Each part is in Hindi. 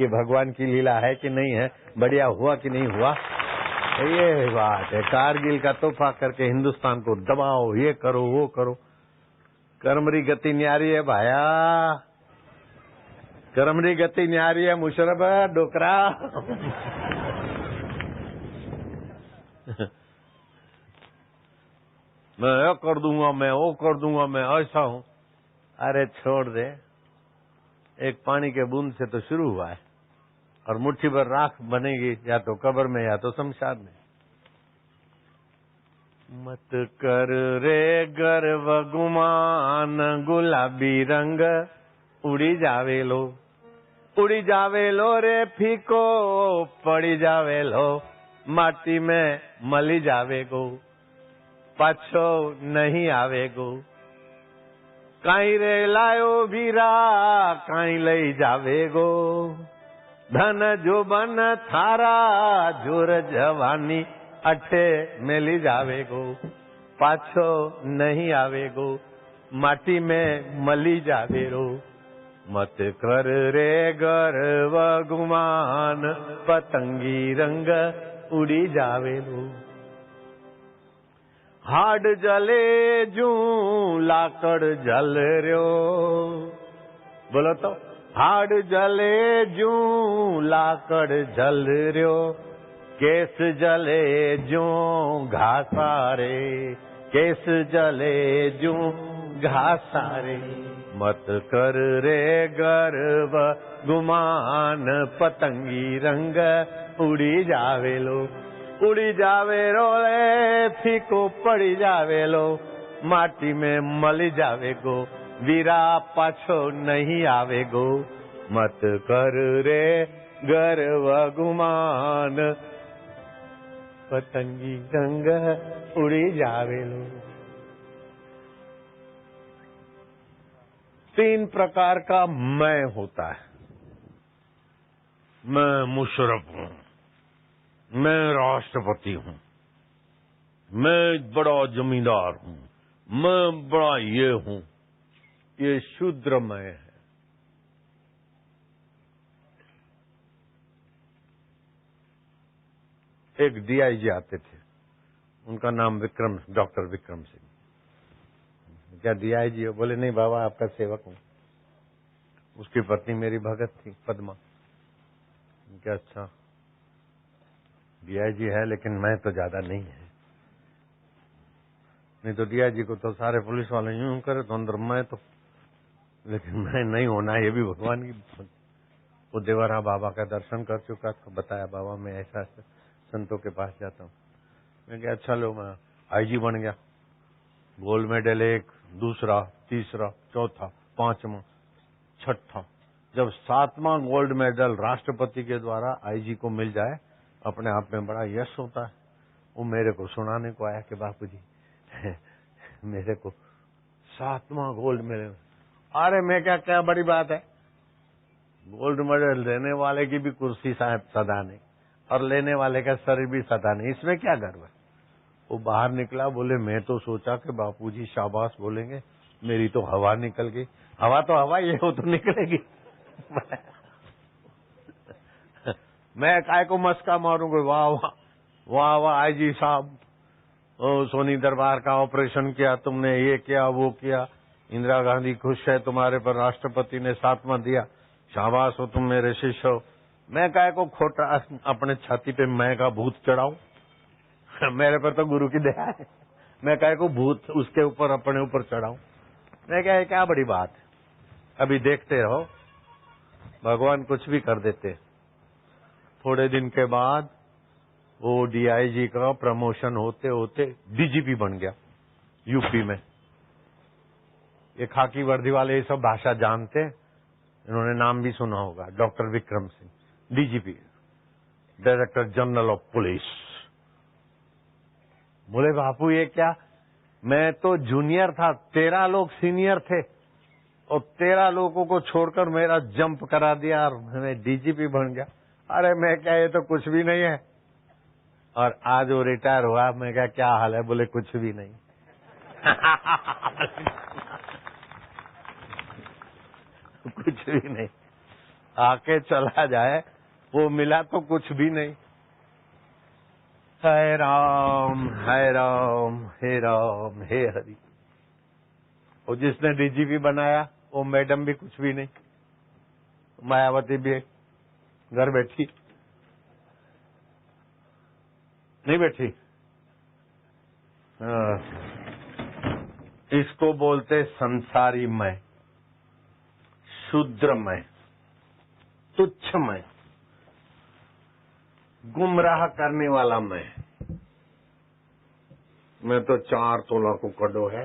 कि भगवान की लीला है कि नहीं है, बढ़िया हुआ कि नहीं हुआ। ये बात है, कारगिल का तोहफा करके हिंदुस्तान को दबाओ, ये करो वो करो। कर्मरी गति न्यारी है भाया, कर्मरी गति न्यारी है मुशरफ डोकरा। मैं ये कर दूंगा, मैं वो कर दूंगा, मैं ऐसा हूं। अरे छोड़ दे, एक पानी के बूंद से तो शुरू हुआ है और मुट्ठी भर राख बनेगी या तो कब्र में या तो शमशान में। मत कर रे गर्व गुमान, गुलाबी रंग उड़ी जावे लो, उड़ी जावे लो रे फीको, पड़ी जावे लो माटी में मली जावे गो, पाछो नहीं आवे गो। काई रे लायो वीरा, काई लई जावे गो, धन जो बन थारा, जोर जवानी अठे मेली जावे गो, पाछो नहीं आवे गो, माटी में मली जावे रो। मत कर रे गर्व गुमान, पतंगी रंग उड़ी जावे लो। हाड जले जू लाकड़ जल रयो, बोलो तो, हाड जले जू लाकड़ जल रयो, केस जले जू घासारे, केस जले जू घासारे। मत कर रे गर्व गुमान, पतंगी रंग उड़ी जावे लो, उड़ी जावे रो रे फीको, पड़ी जावे लो माटी में मली जावे गो, वीरा पाछो नहीं आवे गो। मत कर रे गर्व गुमान, पतंगी रंग उड़ी जावे लो। 3 प्रकार का मैं होता है। मैं मुशर्रफ हूं, मैं राष्ट्रपति हूं, मैं बड़ा जमींदार हूं, मैं बड़ा ये हूं। ये शूद्र मैं है। एक डीआईजी आते थे, उनका नाम डॉक्टर विक्रम सिंह। क्या डीआईजी हो? बोले नहीं बाबा, आपका सेवक हूं। उसकी पत्नी मेरी भगत थी, पद्मा। क्या अच्छा, डीआईजी है लेकिन मैं तो ज्यादा नहीं है। नहीं तो डीआईजी को तो सारे पुलिस वाले यूं करे तो अंदर मैं तो, लेकिन मैं नहीं होना, ये भी भगवान की। वो देवरा बाबा का दर्शन कर चुका था, बताया बाबा मैं ऐसा संतों के पास जाता हूँ। मैं क्या अच्छा लो, मैं आईजी बन गया। गोल्ड मेडल 1, दूसरा, तीसरा, चौथा, 5वां, 6ठा। जब 7वां गोल्ड मेडल राष्ट्रपति के द्वारा आईजी को मिल जाए, अपने आप में बड़ा यश होता है। वो मेरे को सुनाने को आया कि बापू जी मेरे को 7वां गोल्ड मेडल। अरे मैं क्या बड़ी बात है, गोल्ड मेडल देने वाले की भी कुर्सी साहब सदा नहीं और लेने वाले का शरीर भी सदा नहीं, इसमें क्या गर्व है। वो बाहर निकला, बोले मैं तो सोचा कि बापूजी शाबाश बोलेंगे, मेरी तो हवा निकल गई। हवा तो हवा ही है, वो तो निकलेगी। मैं काय को मस्का मारूंगा, वाह वाह वाह वाह आईजी साहब, सोनी दरबार का ऑपरेशन किया तुमने, ये किया वो किया, इंदिरा गांधी खुश है तुम्हारे पर, राष्ट्रपति ने 7वां दिया, शाबाश हो तुम मेरे शिष्य हो। मैं काय को खोटा अपने छाती पे मैं का भूत चढ़ाऊं? मेरे पर तो गुरु की दया है, मैं काय को भूत उसके ऊपर अपने ऊपर चढ़ाऊं? मैं क्या बड़ी बात है। अभी देखते रहो, भगवान कुछ भी कर देते। थोड़े दिन के बाद वो डीआईजी का प्रमोशन होते होते डीजीपी बन गया यूपी में। ये खाकी वर्दी वाले ये सब भाषा जानते, इन्होंने नाम भी सुना होगा, doctor Vikram Singh, DGP, director general of police. बोले बापू ये क्या, मैं तो जूनियर था, 13 लोग सीनियर थे और 13 लोगों को छोड़कर मेरा जंप करा दिया और मैं डीजीपी बन गया। अरे मैं क्या, ये तो कुछ भी नहीं है। और आज वो रिटायर हुआ, मैं क्या हाल है? बोले कुछ भी नहीं। कुछ भी नहीं। आके चला जाए, वो मिला तो कुछ भी नहीं। हे राम हे राम हे राम हे हरि। और जिसने डीजीपी बनाया वो मैडम भी कुछ भी नहीं, मायावती भी घर बैठी नहीं बैठी। इसको बोलते संसारी मैं, शूद्र मैं, तुच्छ मैं, गुमराह करने वाला मैं तो 4 तोला को कड़ो है,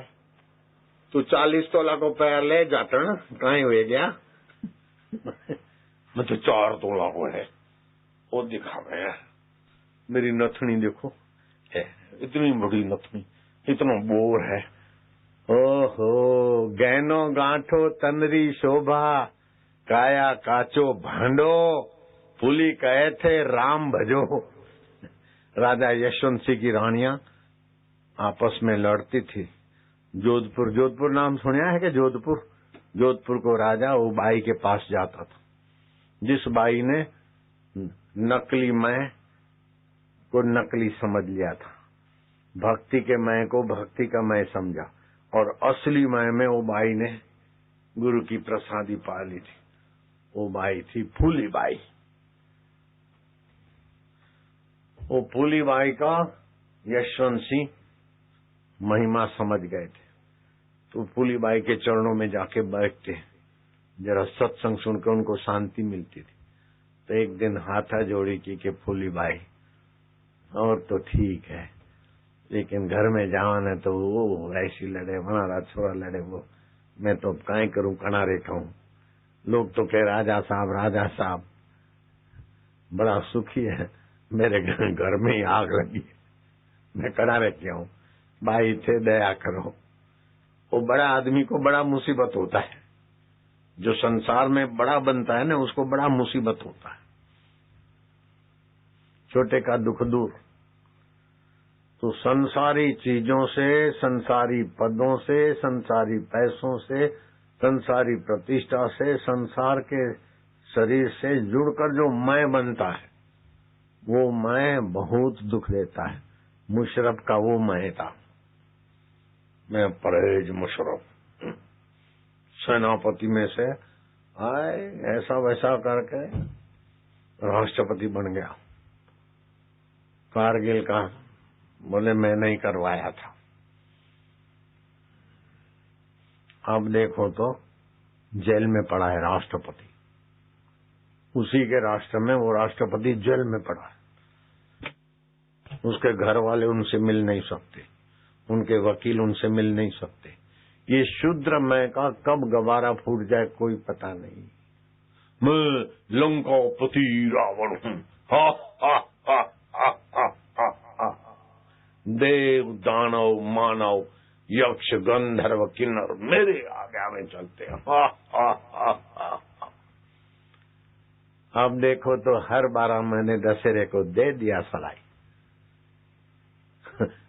तू 40 तोला को पैर ले जाता ना, कहीं हुए गया। मैं तो 4 तोला को है, वो दिखावे यार। मेरी नथनी देखो, इतनी बड़ी नथनी, इतना बोर है। ओहो, गहनो गांठो तनरी शोभा, काया काचो भांडो, फूली कहे थे राम भजो। राजा यशवंत सिंह की रानियां आपस में लड़ती थी। जोधपुर नाम सुना है कि जोधपुर को राजा वो बाई के पास जाता था, जिस बाई ने नकली मैं को नकली समझ लिया था, भक्ति के मैं को भक्ति का मैं समझा, और असली मैं में वो बाई ने गुरु की प्रसादी पा ली थी। वो बाई थी फूली बाई। वो फूली बाई का यशवंत सिंह महिमा समझ गए थे, तो फूली बाई के चरणों में जाके बैठते, जरा सत्संग सुनकर उनको शांति मिलती थी। तो एक दिन हाथा जोड़ी की कि फूली बाई और तो ठीक है, लेकिन घर में जावन है तो वो ऐसी लड़े, हमारा छोरा लड़े, वो मैं तो काई करूं, कनारे खाऊं। लोग तो कह राजा साहब बड़ा सुखी है, मेरे घर में ही आग लगी, मैं कनारे क्या हूं। भाई थे, दया करो। वो बड़ा आदमी को बड़ा मुसीबत होता है, जो संसार में बड़ा बनता है ना, उसको बड़ा मुसीबत होता है। छोटे का दुख दूर। तो संसारी चीजों से, संसारी पदों से, संसारी पैसों से, संसारी प्रतिष्ठा से, संसार के शरीर से जुड़कर जो मैं बनता है, वो मैं बहुत दुख देता है। मुशर्रफ का वो मैं था, मैं परवेज मुशर्रफ, सेनापति में से आए, ऐसा वैसा करके राष्ट्रपति बन गया। कारगिल का बोले मैं नहीं करवाया था। अब देखो तो जेल में पड़ा है राष्ट्रपति, उसी के राष्ट्र में वो राष्ट्रपति जेल में पड़ा है। उसके घर वाले उनसे मिल नहीं सकते, उनके वकील उनसे मिल नहीं सकते। ये शूद्र मैं का कब गवारा फूट जाए कोई पता नहीं। मैं लंकापति रावण हूँ, हा हा हा हा हा हा हा। देव दानव मानव यक्ष गंधर्व किन्नर मेरे आगे में चलते हैं, हा हा हा हा। अब देखो तो हर 12 महीने दशहरे को दे दिया सलाई,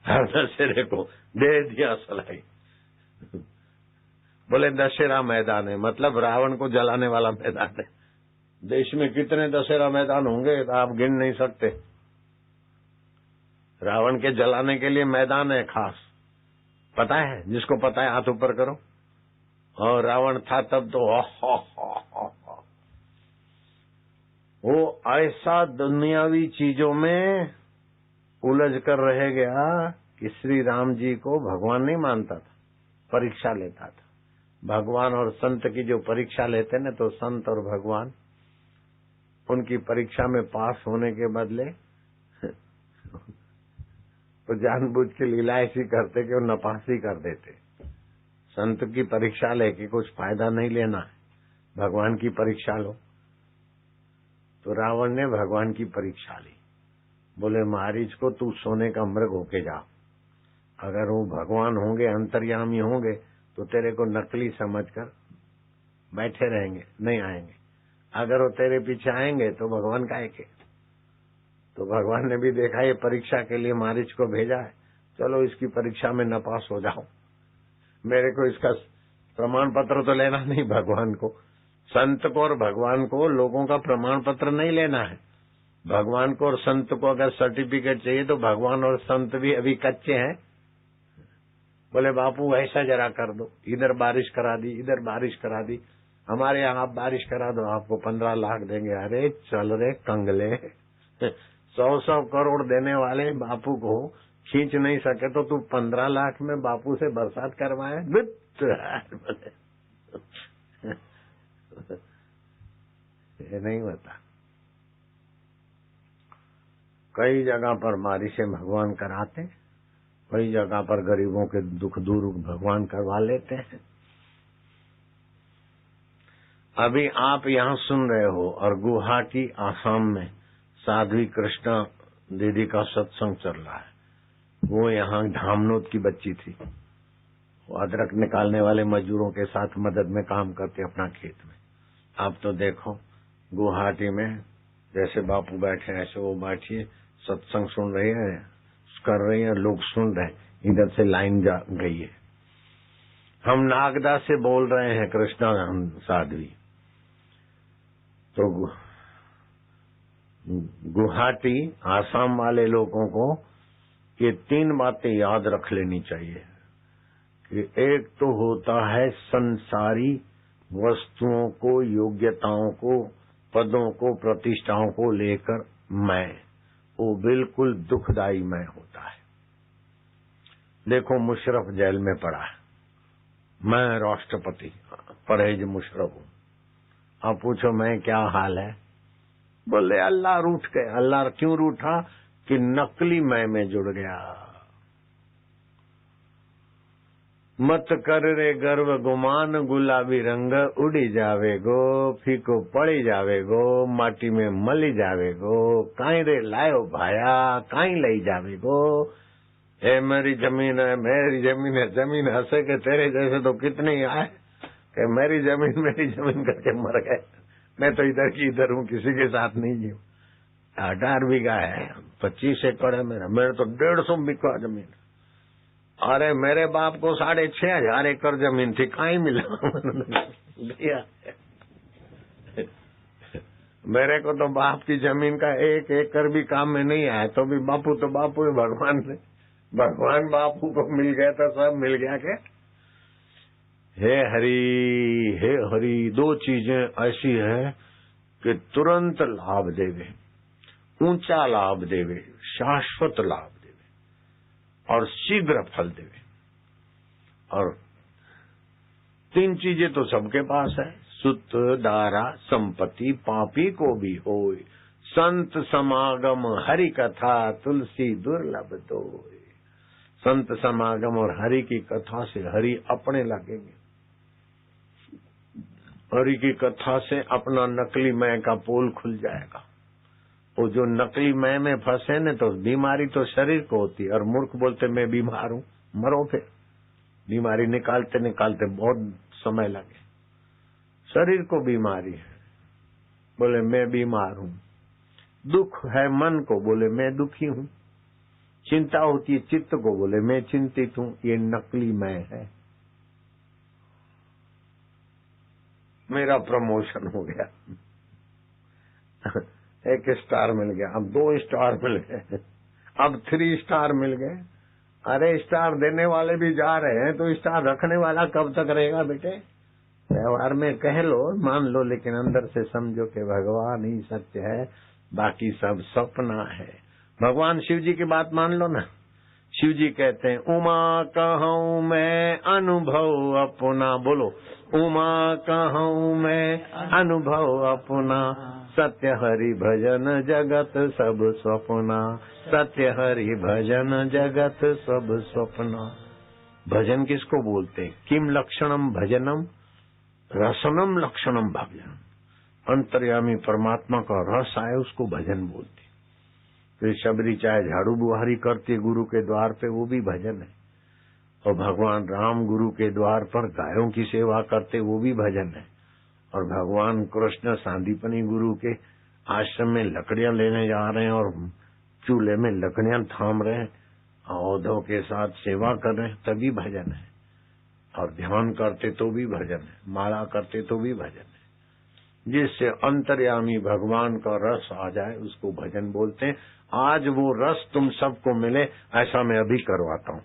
हर दशहरे को दे दिया सलाई। बोले दशहरा मैदान है, मतलब रावण को जलाने वाला मैदान है। देश में कितने दशहरा मैदान होंगे तो आप गिन नहीं सकते। रावण के जलाने के लिए मैदान है खास, पता है? जिसको पता है हाथ ऊपर करो। और रावण था तब तो वो ऐसा दुनियावी चीजों में उलझ कर रह गया कि श्री राम जी को भगवान नहीं मानता था, परीक्षा लेता था। भगवान और संत की जो परीक्षा लेते ना, तो संत और भगवान उनकी परीक्षा में पास होने के बदले तो जानबूझ के लीला ऐसी करते कि वो नपासी कर देते। संत की परीक्षा लेके कुछ फायदा नहीं लेना है, भगवान की परीक्षा लो। तो रावण ने भगवान की परीक्षा ली। बोले मारीच को तू सोने का मृग होके जा, अगर वो भगवान होंगे, अंतर्यामी होंगे, तो तेरे को नकली समझकर बैठे रहेंगे, नहीं आएंगे। अगर वो तेरे पीछे आएंगे तो भगवान काहे के। तो भगवान ने भी देखा ये परीक्षा के लिए मारीच को भेजा है, चलो इसकी परीक्षा में न पास हो जाओ, मेरे को इसका प्रमाण पत्र तो लेना नहीं भगवान को, संत को और भगवान को लोगों का प्रमाण पत्र नहीं लेना है। भगवान को और संत को अगर सर्टिफिकेट चाहिए तो भगवान और संत भी अभी कच्चे हैं। बोले बापू ऐसा जरा कर दो, इधर बारिश करा दी, इधर बारिश करा दी, हमारे यहाँ आप बारिश करा दो, आपको 15 लाख देंगे। अरे चल रे कंगले, 100 करोड़ देने वाले बापू को खींच नहीं सके तो तू 15 लाख में बापू से बरसात करवाए? ये नहीं होता। कई जगह पर बारिशें भगवान कराते, कई जगह पर गरीबों के दुख दूर भगवान करवा लेते हैं। अभी आप यहाँ सुन रहे हो और गुवाहाटी आसाम में साध्वी कृष्णा दीदी का सत्संग चल रहा है। वो यहाँ धामनोद की बच्ची थी, वो अदरक निकालने वाले मजदूरों के साथ मदद में काम करती अपना खेत में। आप तो देखो गुवाहाटी में जैसे बापू बैठे ऐसे वो बैठिए, सत्संग सुन रही है, कर रही है, लोग सुन रहे, इधर से लाइन जा गई है। हम नागदा से बोल रहे हैं कृष्णा साध्वी, तो गुवाहाटी आसाम वाले लोगों को ये 3 बातें याद रख लेनी चाहिए कि एक तो होता है संसारी वस्तुओं को, योग्यताओं को, पदों को, प्रतिष्ठाओं को लेकर मैं, वो बिल्कुल दुखदाई मैं होता है। देखो मुशर्रफ जेल में पड़ा है, मैं राष्ट्रपति परवेज मुशर्रफ हूं। आप पूछो मैं क्या हाल है? बोले अल्लाह रूठ गए। अल्लाह क्यों रूठा? कि नकली मैं में जुड़ गया। मत कर रे गर्व गुमान, गुलाबी रंग उड़ी जावेगो, फीको पड़ी जावेगो, माटी में मली जावेगो, काई रे लायो भाया, काई लई जावेगो। ए मेरी जमीन है, मेरी जमीन है। जमीन हंसे के तेरे जैसे तो कितने ही आए कि मेरी जमीन करके मर गए। मैं तो इधर की इधर हूँ, किसी के साथ नहीं हूँ। 18 बीघा है, 25 एकड़ है मेरे तो 150 बीघा जमीन। अरे मेरे बाप को 6,500 एकड़ जमीन थी, कहीं मिला दिया। मेरे को तो बाप की जमीन का 1 एकड़ भी काम में नहीं आया, तो भी बापू तो बापू है। भगवान बापू को मिल गया तो सब मिल गया के। हे हरि 2 चीजें ऐसी है कि तुरंत लाभ देवे, ऊंचा लाभ देवे, शाश्वत लाभ देवे और शीघ्र फल देवे। और 3 चीजें तो सबके पास है, सुत दारा संपत्ति पापी को भी होय, संत समागम हरि कथा तुलसी दुर्लभ दोय। संत समागम और हरि की कथा से हरि अपने लगेंगे। हरि की कथा से अपना नकली मैं का पोल खुल जाएगा। वो जो नकली मैं में फंसे न, तो बीमारी तो शरीर को होती है और मूर्ख बोलते मैं बीमार हूँ, मरो फिर। बीमारी निकालते निकालते बहुत समय लगे। शरीर को बीमारी है, बोले मैं बीमार हूँ। दुख है मन को, बोले मैं दुखी हूँ। चिंता होती है चित्त को, बोले मैं चिंतित हूँ। ये नकली मैं है। मेरा प्रमोशन हो गया, 1 स्टार मिल गया, अब 2 स्टार मिल गए, अब 3 स्टार मिल गए। अरे स्टार देने वाले भी जा रहे हैं, तो स्टार रखने वाला कब तक रहेगा बेटे? व्यवहार में कह लो, मान लो, लेकिन अंदर से समझो कि भगवान ही सत्य है, बाकी सब सपना है। भगवान शिव जी की बात मान लो ना। शिव जी कहते हैं उमा कहूँ मैं अनुभव अपना, बोलो उमा कहूँ मैं अनुभव अपना, सत्य हरि भजन जगत सब स्वप्ना, सत्य हरि भजन जगत सब स्वप्ना। भजन किसको बोलते? किम लक्षणम भजनम, रसनम लक्षणम भजन। अंतर्यामी परमात्मा का रस आए उसको भजन बोलते। तो शबरी चाहे झाड़ू बुहारी करती गुरु के द्वार पे, वो भी भजन है। और भगवान राम गुरु के द्वार पर गायों की सेवा करते, वो भी भजन है। और भगवान कृष्ण सांदीपनी गुरु के आश्रम में लकड़ियां लेने जा रहे हैं और चूल्हे में लकड़ियां थाम रहे हैं, औधों के साथ सेवा कर रहे हैं, तभी भजन है। और ध्यान करते तो भी भजन है, माला करते तो भी भजन है। जिससे अंतर्यामी भगवान का रस आ जाए उसको भजन बोलते हैं। आज वो रस तुम सबको मिले ऐसा मैं अभी करवाता हूँ।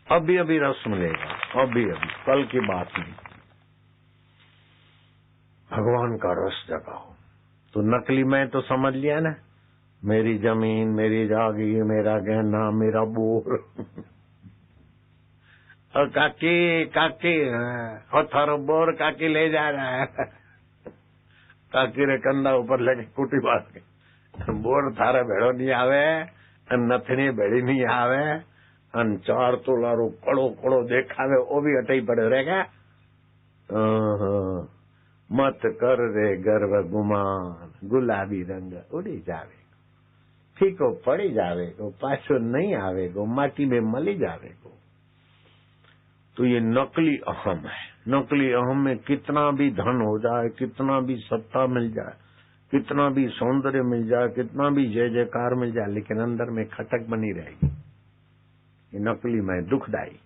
अभी अभी रस मिलेगा, अभी अभी, कल की बात नहीं। भगवान का रस जगाओ। तो नकली मैं तो समझ लिया ना, मेरी जमीन, मेरी जागीर, मेरा गहना, मेरा बोर। और काकी और थारो बोर काकी ले जा रहा है। काकी रे कंधा ऊपर लगे कुटी बात के बोर थारे भेड़ो नहीं आवे, नथनी भेड़ी नहीं आवे, अन 4 तोला रो कड़ो कड़ो देखावे वो भी अटई पड़े रहेगा। मत कर रे गर्व गुमान, गुलाबी रंग उड़ी जावेगो, फीको पड़ी जावेगो, पाछो नहीं आवेगो, माटी में मली जावेगो। तो ये नकली अहम है। नकली अहम में कितना भी धन हो जाए, कितना भी सत्ता मिल जाए, कितना भी सौंदर्य मिल जाए, कितना भी जय जयकार मिल जाए, लेकिन अंदर में खटक बनी रहेगी। ये नकली में दुखदाई।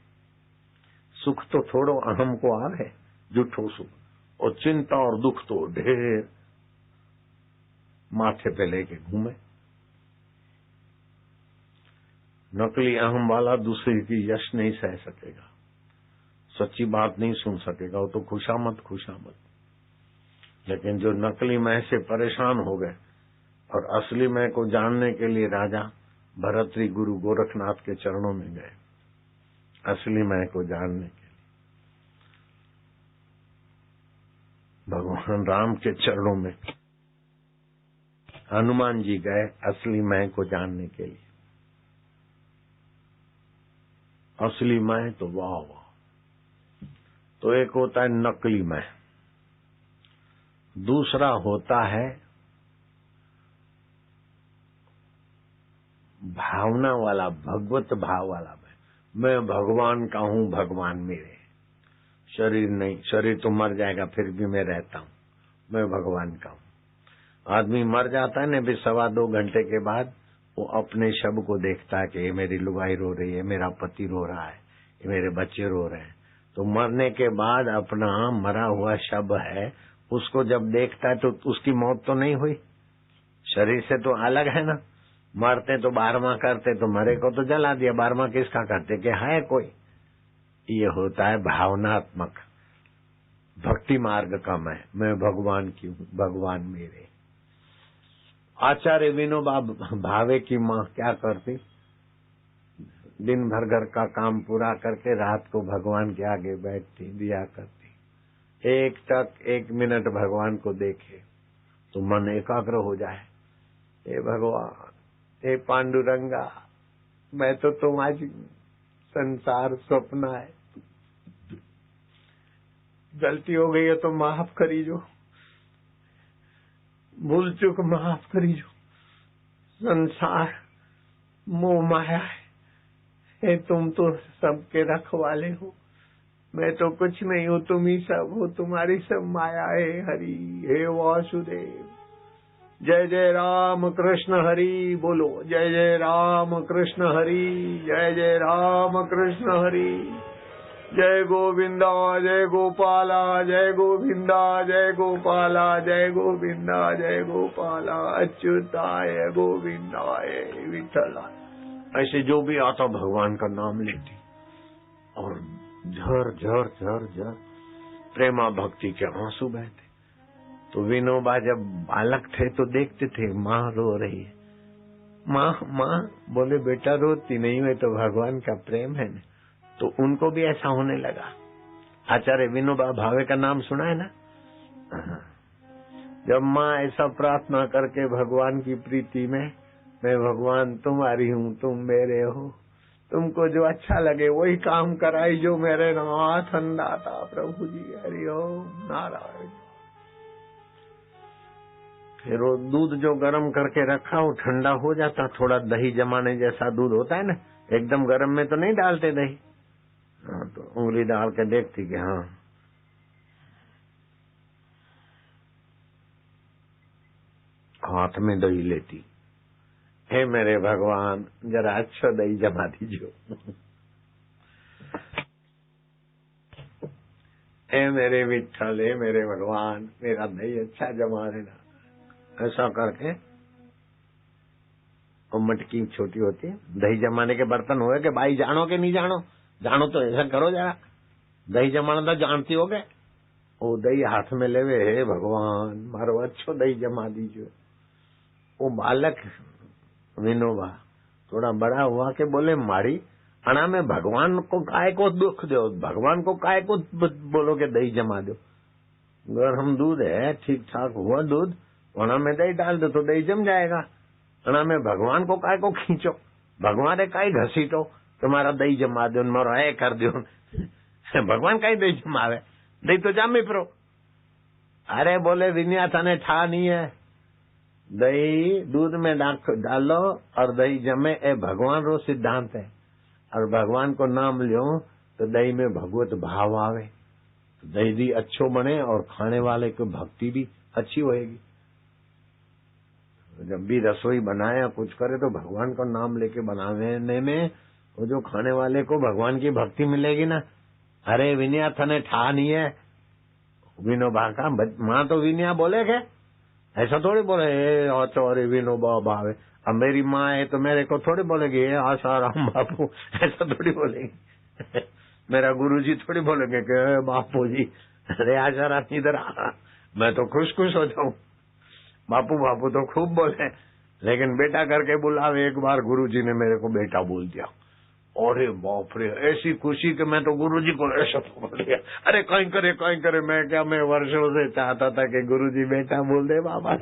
सुख तो थोड़ो अहम को आवे, झूठो सुख, और चिंता और दुख तो ढेर माथे पे लेके घूमे। नकली अहम वाला दूसरे की यश नहीं सह सकेगा, सच्ची बात नहीं सुन सकेगा, वो तो खुशामद खुशामद। लेकिन जो नकली मैं से परेशान हो गए और असली मैं को जानने के लिए राजा भरतरी गुरु गोरखनाथ के चरणों में गए, असली मैं को जानने के लिए भगवान राम के चरणों में हनुमान जी गए, असली मैं को जानने के लिए। असली मैं तो वाह वाह। तो एक होता है नकली मैं, दूसरा होता है भावना वाला, भगवत भाव वाला मैं भगवान का हूँ, भगवान मेरे। शरीर नहीं, शरीर तो मर जाएगा फिर भी मैं रहता हूँ, मैं भगवान का हूँ। आदमी मर जाता है ना, भी 1.25 घंटे के बाद वो अपने शव को देखता है कि ये मेरी लुगाई रो रही है, मेरा पति रो रहा है, ये मेरे बच्चे रो रहे हैं। तो मरने के बाद अपना मरा हुआ शव है, उसको जब देखता है तो उसकी मौत तो नहीं हुई, शरीर से तो अलग है ना। मरते तो 12वां करते, तो मरे को तो जला दिया, 12वां किसका करते कि है कोई। ये होता है भावनात्मक भक्ति मार्ग का मैं भगवान की हूँ, भगवान मेरे। आचार्य विनोबा भावे की माँ क्या करती, दिन भर घर का काम पूरा करके रात को भगवान के आगे बैठती, दिया करती। 1 मिनट भगवान को देखे तो मन एकाग्र हो जाए। हे भगवान, हे पांडुरंगा, मैं तो तुम्हारी संसार स्वप्न है, गलती हो गई है तो माफ करीजो, भूल चूक माफ करीजो। संसार मोह माया है, हे तुम तो सबके रखवाले हो, मैं तो कुछ नहीं हूँ, तुम ही सब हो, तुम्हारी सब माया है। हरि हे वासुदेव, जय जय राम कृष्ण हरि बोलो, जय जय राम कृष्ण हरि, जय जय राम कृष्ण हरि। जय गोविंदा जय गोपाला, जय गोविंदा जय गोपाला, जय गोविंदा जय गोपाला, अच्युताय गोविंदाय विठलाय। ऐसे जो भी आता भगवान का नाम लेती और झर झर झर झर प्रेमा भक्ति के आंसू बहते। तो विनोबा जब बालक थे तो देखते थे माँ रो रही है, माँ माँ बोले बेटा रोती नहीं है तो भगवान का प्रेम है ना। तो उनको भी ऐसा होने लगा। आचार्य विनोबा भावे का नाम सुना है ना। जब माँ ऐसा प्रार्थना करके भगवान की प्रीति में, मैं भगवान तुम्हारी हूँ, तुम मेरे हो, तुमको जो अच्छा लगे वही काम कराई जो मेरे नाथ अंदाता प्रभु जी। हरि ओम नारायण। फिर वो दूध जो गर्म करके रखा वो ठंडा हो जाता, थोड़ा दही जमाने जैसा दूध होता है ना, एकदम गर्म में तो नहीं डालते दही। हाँ, तो उंगली डाल के देखती कि हाँ हाथ में दही लेती, हे मेरे भगवान जरा अच्छा दही जमा दीजिए। ए मेरे विठ्ठल, ए मेरे भगवान, मेरा दही अच्छा जमा देना। ऐसा करके वो मटकी छोटी होती है, दही जमाने के बर्तन हुए कि भाई जानो के नहीं जानो, जानो तो ऐसा करो जरा, दही जमाना तो जानती हो गए। वो दही हाथ में लेवे, हे भगवान मारो अच्छो दही जमा दीजिए। वो बालक विनोबा थोड़ा बड़ा हुआ के बोले मारी अणा में भगवान को काय को दुख दो, भगवान को काय को बोलो के दही जमा दो। गरम दूध है, ठीक ठाक हुआ दूध, अणा में दही डाल दो तो दही जम जाएगा। अणा में भगवान को काय को खींचो, भगवान ने काय घसीटो तुम्हारा दही जमा दो, मारो ऐ कर दो। भगवान का ही दही जमावे, दही तो जामी परो। अरे बोले विन्या थाने ठा नहीं है, दही दूध में डालो और दही जमे, ए भगवान रो सिद्धांत है। और भगवान को नाम लियो तो दही में भगवत भाव आवे, तो दही भी अच्छो बने और खाने वाले को भक्ति भी अच्छी होएगी। जब भी रसोई बनाए कुछ करे तो भगवान का नाम लेके बनाने में वो जो खाने वाले को भगवान की भक्ति मिलेगी ना। अरे विनया थाने ठा नहीं है, विनोबा का माँ तो विनया बोले के ऐसा थोड़ी बोले अरे विनोबा भावे। अब मेरी माँ है तो मेरे को थोड़ी बोलेगी आसाराम बापू, ऐसा थोड़ी बोलेगी। मेरा गुरुजी थोड़ी बोलेंगे कि बापू जी अरे आसाराम इधर आ, मैं तो खुश खुश हो जाऊं। बापू बापू तो खूब बोले, लेकिन बेटा करके बुलावे। एक बार गुरुजी ने मेरे को बेटा बोल दिया, अरे बाप रे ऐसी खुशी कि मैं तो गुरुजी को ऐसा बोल दिया। अरे कहीं करे मैं क्या, मैं वर्षों से चाहता था कि गुरुजी बेटा बोल दे बाबा।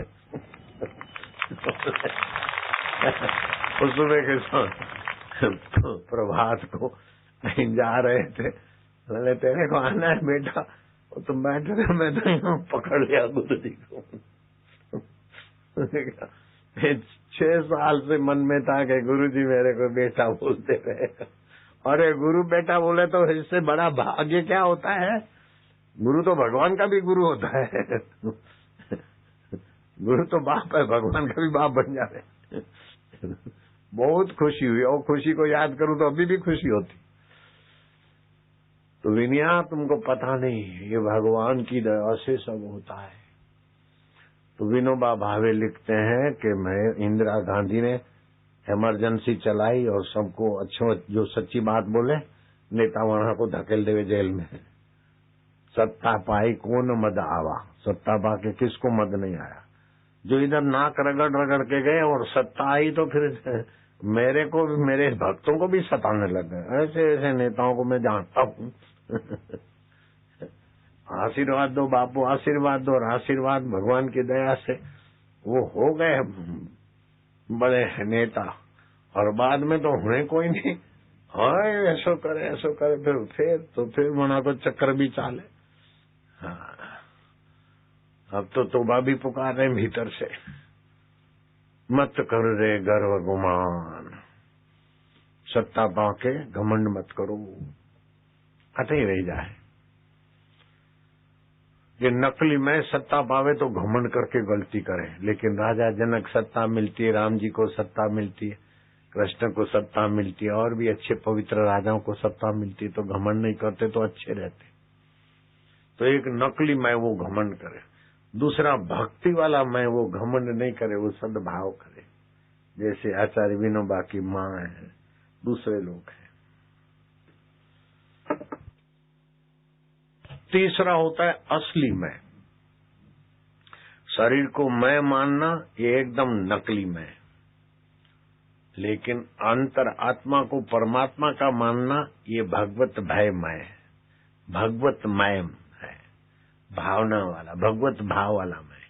उस सुबह के प्रभात को कहीं जा रहे थे, बोले तेरे को आना है बेटा, तुम बैठ रहे, मैं तो यहाँ पकड़ लिया गुरुजी को। 6 साल से मन में था कि गुरुजी मेरे को बेटा बोलते रहे। अरे गुरु बेटा बोले तो इससे बड़ा भाग्य क्या होता है। गुरु तो भगवान का भी गुरु होता है। गुरु तो बाप है, भगवान का भी बाप बन जाए। बहुत खुशी हुई, और खुशी को याद करूं तो अभी भी खुशी होती। तो विनया तुमको पता नहीं, ये भगवान की दया से सब होता है। तो विनोबा भावे लिखते हैं कि मैं इंदिरा गांधी ने इमरजेंसी चलाई और सबको अच्छो जो सच्ची बात बोले नेता वहां को धकेल देवे जेल में। सत्ता पाई कौन मद आवा, सत्ता पाके किसको मद नहीं आया। जो इधर नाक रगड़ के गए और सत्ता आई तो फिर मेरे को मेरे भक्तों को भी सताने लग गए। ऐसे ऐसे नेताओं को मैं जानता हूँ। आशीर्वाद दो बापू, आशीर्वाद दो, और आशीर्वाद भगवान की दया से वो हो गए बड़े नेता, और बाद में तो हुए कोई नहीं। हाँ ऐसो करे फिर मना को चक्कर भी चाले। हाँ अब तो तोबा भी पुकार रहे भीतर से, मत कर रे गर्व गुमान, सत्ता पाके घमंड मत करो, अते ही रह जाए। ये नकली में सत्ता पावे तो घमंड करके गलती करे, लेकिन राजा जनक सत्ता मिलती है, राम जी को सत्ता मिलती है, कृष्ण को सत्ता मिलती है, और भी अच्छे पवित्र राजाओं को सत्ता मिलती है, तो घमंड नहीं करते तो अच्छे रहते। तो एक नकली मैं वो घमंड करे, दूसरा भक्ति वाला मैं वो घमंड नहीं करे, वो सद्भाव करे। जैसे आचार्य विनोबा की माँ है, दूसरे लोग हैं। तीसरा होता है असली मैं। शरीर को मैं मानना ये एकदम नकली मैं, लेकिन अंतर आत्मा को परमात्मा का मानना ये भगवत भय मैं है, भगवत मय है, भावना वाला, भगवत भाव वाला मैं।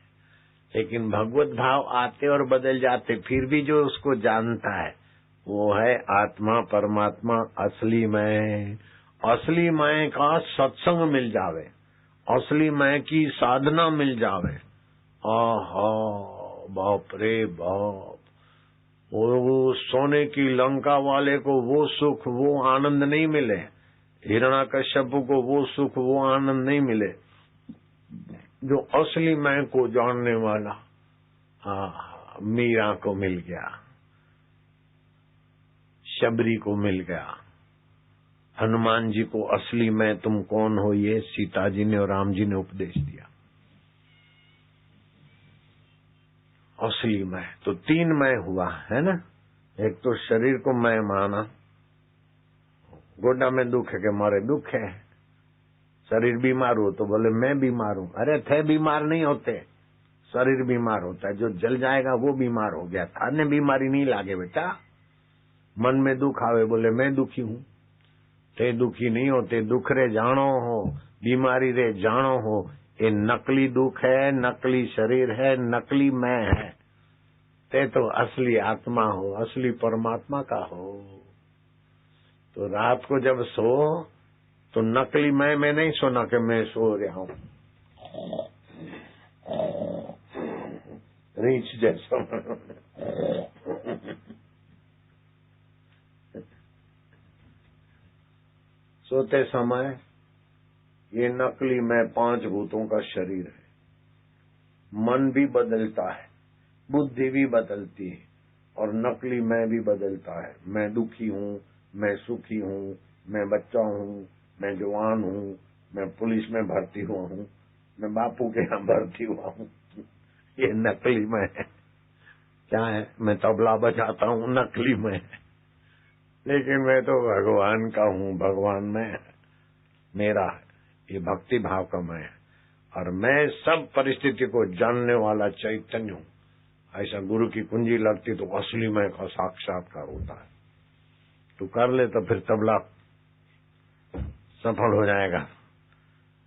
लेकिन भगवत भाव आते और बदल जाते, फिर भी जो उसको जानता है वो है आत्मा परमात्मा असली मैं। असली मैं का सत्संग मिल जावे, असली मैं की साधना मिल जावे, आहा बाप रे बाप, वो सोने की लंका वाले को वो सुख वो आनंद नहीं मिले, हिरण्याकश्यप को वो सुख वो आनंद नहीं मिले। जो असली मैं को जानने वाला मीरा को मिल गया, शबरी को मिल गया, हनुमान जी को असली मैं तुम कौन हो ये सीता जी ने और राम जी ने उपदेश दिया। असली मैं तो 3 मैं हुआ है ना। एक तो शरीर को मैं माना, गोडा में दुख है कि मारे दुख है, शरीर बीमार हो तो बोले मैं बीमार हूं। अरे थे बीमार नहीं होते, शरीर बीमार होता है, जो जल जाएगा वो बीमार हो गया। थाने बीमारी नहीं लागे बेटा। मन में दुख आवे बोले मैं दुखी हूं, ते दुखी नहीं होते, दुख रे जानो हो, बीमारी रे जानो हो। ये नकली दुख है, नकली शरीर है, नकली मैं है। ते तो असली आत्मा हो, असली परमात्मा का हो। तो रात को जब सो तो नकली मैं नहीं सोना कि मैं सो रहा हूं रीछ जैसा। सोते समय ये नकली मैं 5 भूतों का शरीर है। मन भी बदलता है, बुद्धि भी बदलती है और नकली मैं भी बदलता है। मैं दुखी हूँ, मैं सुखी हूँ, मैं बच्चा हूँ, मैं जवान हूँ, मैं पुलिस में भर्ती हुआ हूँ, मैं बापू के यहाँ भर्ती हुआ हूँ। ये नकली मैं है। क्या है? मैं तबला बजाता हूँ, नकली मैं है। लेकिन मैं तो भगवान का हूँ, भगवान में मेरा है। ये भक्ति भाव का मैं है और मैं सब परिस्थिति को जानने वाला चैतन्य हूँ। ऐसा गुरु की कुंजी लगती तो असली मैं का साक्षात्कार होता है। तू कर ले तो फिर तबला सफल हो जाएगा,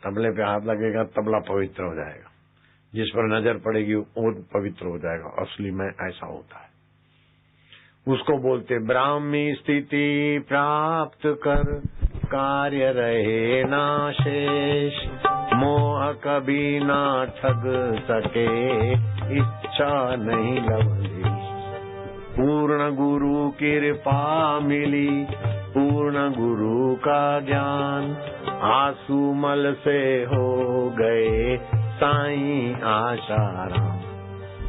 तबले पे हाथ लगेगा, तबला पवित्र हो जाएगा, जिस पर नजर पड़ेगी वो पवित्र हो जाएगा। असली में ऐसा होता है। उसको बोलते ब्राह्मी स्थिति प्राप्त कर, कार्य रहे ना शेष, मोह कभी ना ठग सके, इच्छा नहीं लवलेश। पूर्ण गुरु कृपा मिली, पूर्ण गुरु का ज्ञान, आंसू मल से हो गए साईं आशाराम।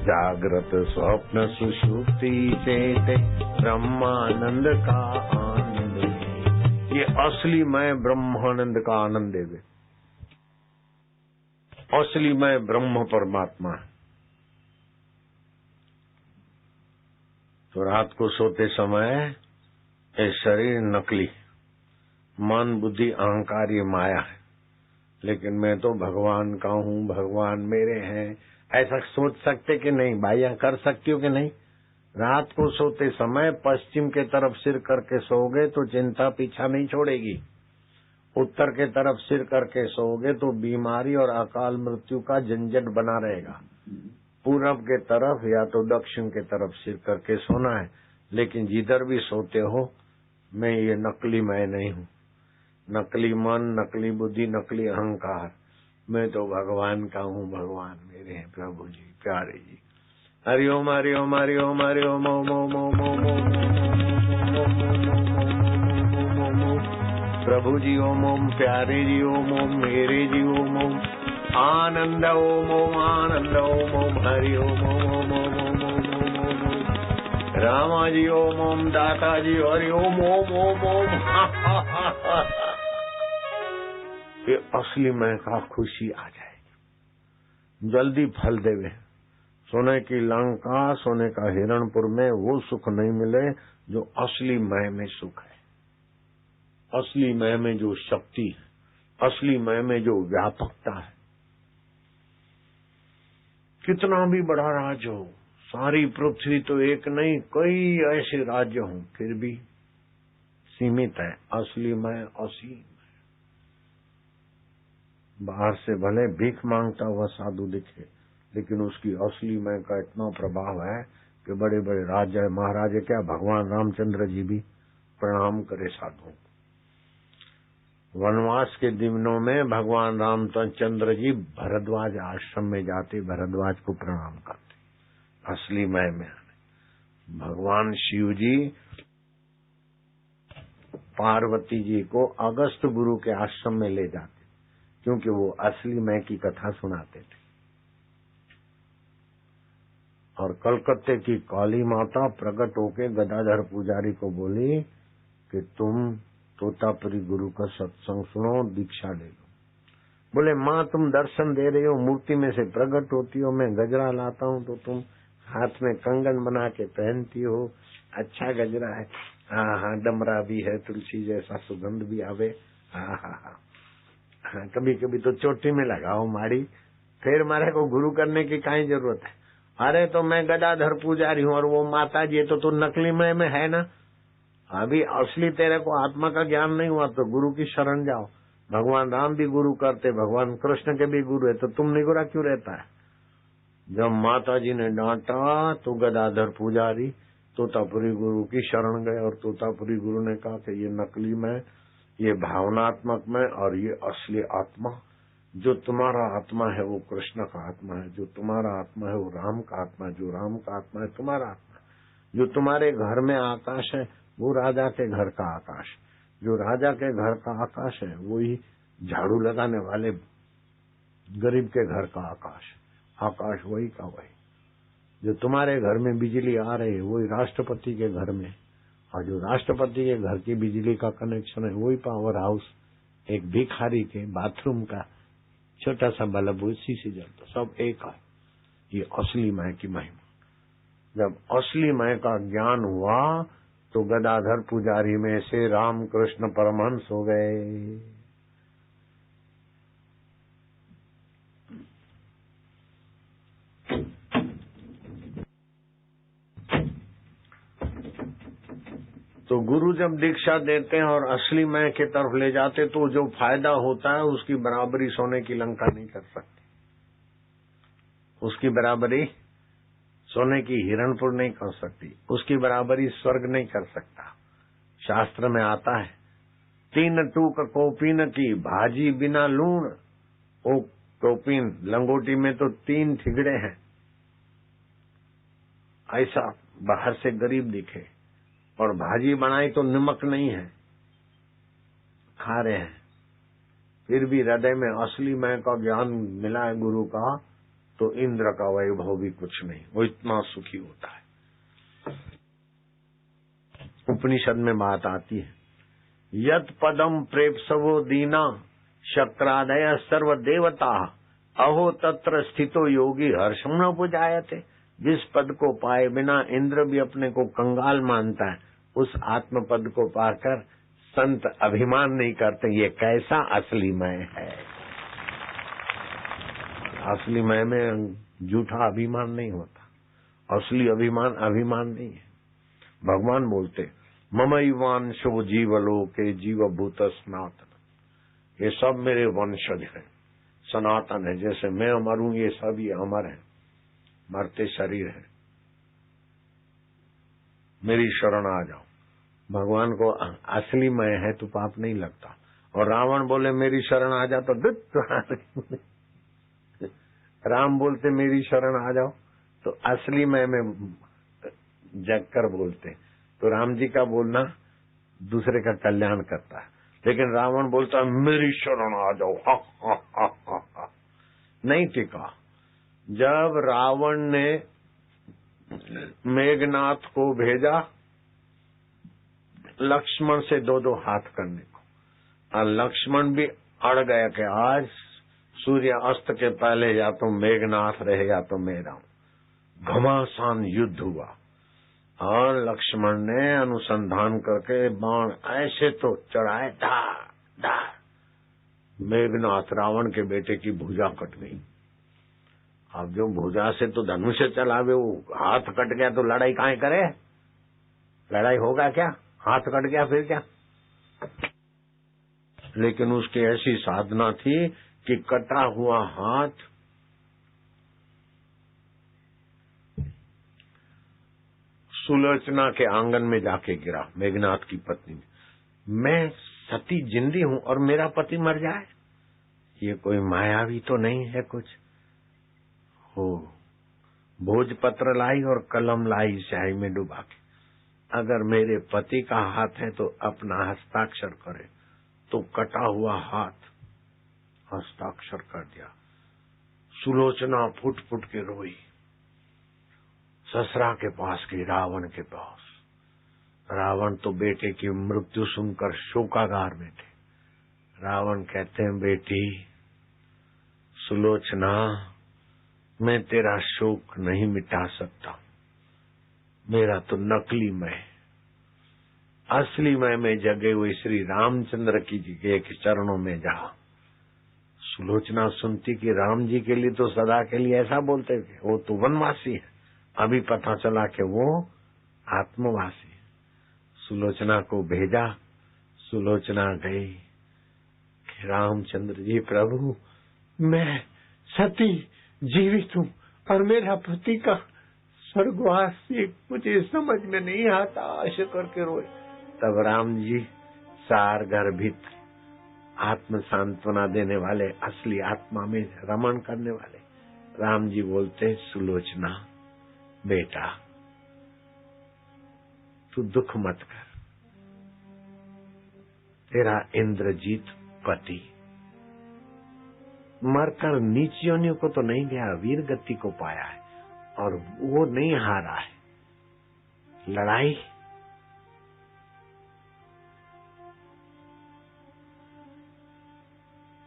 जागृत स्वप्न सुषुप्ति चेते, ब्रह्मानंद का आनंद। ये असली मैं ब्रह्मानंद का आनंद देवे। असली मैं ब्रह्म परमात्मा है। तो रात को सोते समय ये शरीर नकली, मन बुद्धि अहंकार ये माया है, लेकिन मैं तो भगवान का हूँ, भगवान मेरे हैं। ऐसा सोच सकते कि नहीं? भाइयां कर सकती हो कि नहीं? रात को सोते समय पश्चिम के तरफ सिर करके सोओगे तो चिंता पीछा नहीं छोड़ेगी। उत्तर के तरफ सिर करके सोओगे तो बीमारी और अकाल मृत्यु का झंझट बना रहेगा। पूरब के तरफ या तो दक्षिण के तरफ सिर करके सोना है। लेकिन जिधर भी सोते हो, मैं ये नकली मैं नहीं हूँ। नकली मन, नकली बुद्धि, नकली अहंकार, मैं तो भगवान का हूँ, भगवान मेरे हैं, प्रभु जी प्यारे जी। हरि ओम हरि ओम हरि ओम हरि ओम ओम ओम ओम ओम ओम। प्रभु जी ओम ओम, प्यारे जी ओम ओम, मेरे जी ओम ओम, आनंद ओम ओम, आनंद ओम ओम, हरि ओम ओम ओम ओम ओम ओम। रामा जी ओम ओम, दाता जी हरि ओम ओम ओम ओम। ये असली मैं का खुशी आ जाएगी, जल्दी फल देवे। सोने की लंका, सोने का हिरणपुर में वो सुख नहीं मिले जो असली मैं में सुख है। असली मैं में जो शक्ति है, असली मैं में जो व्यापकता है। कितना भी बड़ा राज्य हो, सारी पृथ्वी तो एक नहीं, कई ऐसे राज्य हों, फिर भी सीमित है। असली मैं असीम। बाहर से भले भीख मांगता हुआ साधु दिखे, लेकिन उसकी असली मैं का इतना प्रभाव है कि बड़े बड़े राजा महाराजे, क्या भगवान रामचंद्र जी भी प्रणाम करे साधुओं को। वनवास के दिनों में भगवान रामचंद्र जी भरद्वाज आश्रम में जाते, भरद्वाज को प्रणाम करते। असली मैं में भगवान शिव जी पार्वती जी को अगस्त गुरु के आश्रम में ले जाते, क्योंकि वो असली मैं की कथा सुनाते थे। और कलकत्ते की काली माता प्रकट होके गदाधर पुजारी को बोली कि तुम तोतापुरी गुरु का सत्संग सुनो, दीक्षा ले लो। बोले माँ तुम दर्शन दे रही हो, मूर्ति में से प्रकट होती हो, मैं गजरा लाता हूँ तो तुम हाथ में कंगन बना के पहनती हो, अच्छा गजरा है, हाँ हाँ, डमरा भी है, तुलसी जैसा सुगंध भी आवे, हाँ हाँ हाँ, कभी कभी तो चोटी में लगाओ माड़ी, फिर मारे को गुरु करने की काई जरूरत है। अरे तो मैं गदाधर पुजारी हूँ और वो माता जी तो तू नकली में है ना। अभी असली तेरे को आत्मा का ज्ञान नहीं हुआ तो गुरु की शरण जाओ। भगवान राम भी गुरु करते, भगवान कृष्ण के भी गुरु है, तो तुम निगुरा क्यों रहता है? जब माता जी ने डांटा तो गदाधर पुजारी तोतापुरी गुरु की शरण गए और तोतापुरी गुरु ने कहा कि ये नकली में, ये भावनात्मक में, और ये असली आत्मा, जो तुम्हारा आत्मा है वो कृष्ण का आत्मा है, जो तुम्हारा आत्मा है वो राम का आत्मा है, जो राम का आत्मा है तुम्हारा आत्मा, जो तुम्हारे घर में आकाश है वो राजा के घर का आकाश, जो राजा के घर का आकाश है वही झाड़ू लगाने वाले गरीब के घर का आकाश, आकाश वही का वही। जो तुम्हारे घर में बिजली आ रही है वही राष्ट्रपति के घर में, और जो राष्ट्रपति के घर की बिजली का कनेक्शन है वही पावर हाउस एक भिखारी के बाथरूम का छोटा सा बल्ब उसी से जलता, सब एक है। ये असली मय की महिमा। जब असली मय का ज्ञान हुआ तो गदाधर पुजारी में से रामकृष्ण परमहंस हो गए। तो गुरु जब दीक्षा देते हैं और असली मय की तरफ ले जाते तो जो फायदा होता है उसकी बराबरी सोने की लंका नहीं कर सकती, उसकी बराबरी सोने की हिरणपुर नहीं कर सकती, उसकी बराबरी स्वर्ग नहीं कर सकता। शास्त्र में आता है 3 टूक कोपीन की भाजी बिना लूण। ओ कोपीन लंगोटी में तो 3 ठिगड़े हैं, ऐसा बाहर से गरीब दिखे, और भाजी बनाई तो नमक नहीं है, खा रहे हैं, फिर भी हृदय में असली मय का ज्ञान मिला है गुरु का, तो इंद्र का वैभव भी कुछ नहीं, वो इतना सुखी होता है। उपनिषद में बात आती है, यत पदम प्रेप्सवो दीना शक्रादय सर्व देवता अहो तत्र स्थितो योगी हर्षम न पुजायते। जिस पद को पाए बिना इंद्र भी अपने को कंगाल मानता है, उस आत्म पद को पाकर संत अभिमान नहीं करते। ये कैसा असली मय है। असली मय में झूठा अभिमान नहीं होता, असली अभिमान अभिमान नहीं है। भगवान बोलते ममैवान शुभ जीवलोके जीवभूत सनातन, ये सब मेरे वंशज हैं, सनातन है। जैसे मैं अमर हूं ये सब ये अमर है, मरते शरीर है। मेरी शरण आ जाओ। भगवान को असली मय है तो पाप नहीं लगता। और रावण बोले मेरी शरण आ जाओ तो दुख, राम बोलते मेरी शरण आ जाओ तो असली मय में जगकर बोलते। तो राम जी का बोलना दूसरे का कल्याण करता है, लेकिन रावण बोलता मेरी शरण आ जाओ, हा हा हा हा हा। नहीं टिका। जब रावण ने मेघनाथ को भेजा लक्ष्मण से 2-2 हाथ करने को, और लक्ष्मण भी अड़ गया कि आज सूर्य अस्त के पहले या तो मेघनाथ रहे या तो मैं रहूं। घमासान युद्ध हुआ और लक्ष्मण ने अनुसंधान करके बाण ऐसे तो चढ़ाए, धार धार, मेघनाथ रावण के बेटे की भुजा कट गई। अब जो भुजा से तो धनुष चलावे, वो हाथ कट गया तो लड़ाई काहे करे? लड़ाई होगा क्या? हाथ कट गया फिर क्या? लेकिन उसकी ऐसी साधना थी कि कटा हुआ हाथ सुलोचना के आंगन में जाके गिरा, मेघनाथ की पत्नी ने। मैं सती जिंदी हूं और मेरा पति मर जाए, ये कोई मायावी तो नहीं है कुछ हो। भोजपत्र लाई और कलम लाई स्याही में डुबा के, अगर मेरे पति का हाथ है तो अपना हस्ताक्षर करे। तो कटा हुआ हाथ हस्ताक्षर कर दिया। सुलोचना फुट फुट के रोई, ससुरा के पास गई, रावण के पास। रावण तो बेटे की मृत्यु सुनकर शोकागार में थे। रावण कहते हैं, बेटी सुलोचना, मैं तेरा शोक नहीं मिटा सकता। मेरा तो नकली मैं, असली मैं में जगे हुए श्री रामचंद्र की जी के चरणों में जा। सुलोचना सुनती कि राम जी के लिए तो सदा के लिए ऐसा बोलते थे, वो तो वनवासी है। अभी पता चला कि वो आत्मवासी है। सुलोचना को भेजा। सुलोचना गई कि रामचंद्र जी प्रभु, मैं सती जीवित हूँ और मेरा पति का स्वर्गवास मुझे समझ में नहीं आता, ऐसे करके रोए। तब राम जी सार गर्भित आत्म सांत्वना देने वाले, असली आत्मा में रमण करने वाले राम जी बोलते, सुलोचना बेटा तू दुख मत कर, तेरा इंद्रजीत पति मरकर नीच योनियों को तो नहीं गया, वीर गति को पाया है और वो नहीं हारा है। लड़ाई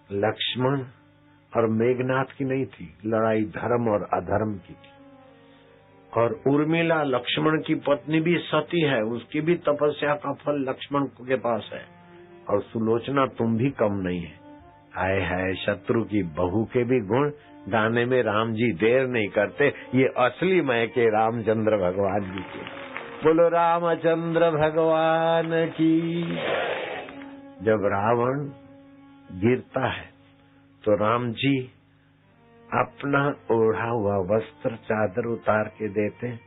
लक्ष्मण और मेघनाथ की नहीं थी, लड़ाई धर्म और अधर्म की थी। और उर्मिला लक्ष्मण की पत्नी भी सती है, उसकी भी तपस्या का फल लक्ष्मण के पास है। और सुलोचना तुम भी कम नहीं है। आए है शत्रु की बहू के भी गुण गाने में राम जी देर नहीं करते। ये असली मैं के रामचंद्र भगवान जी के। बोलो रामचंद्र भगवान की। जब रावण गिरता है तो राम जी अपना ओढ़ा हुआ वस्त्र चादर उतार के देते हैं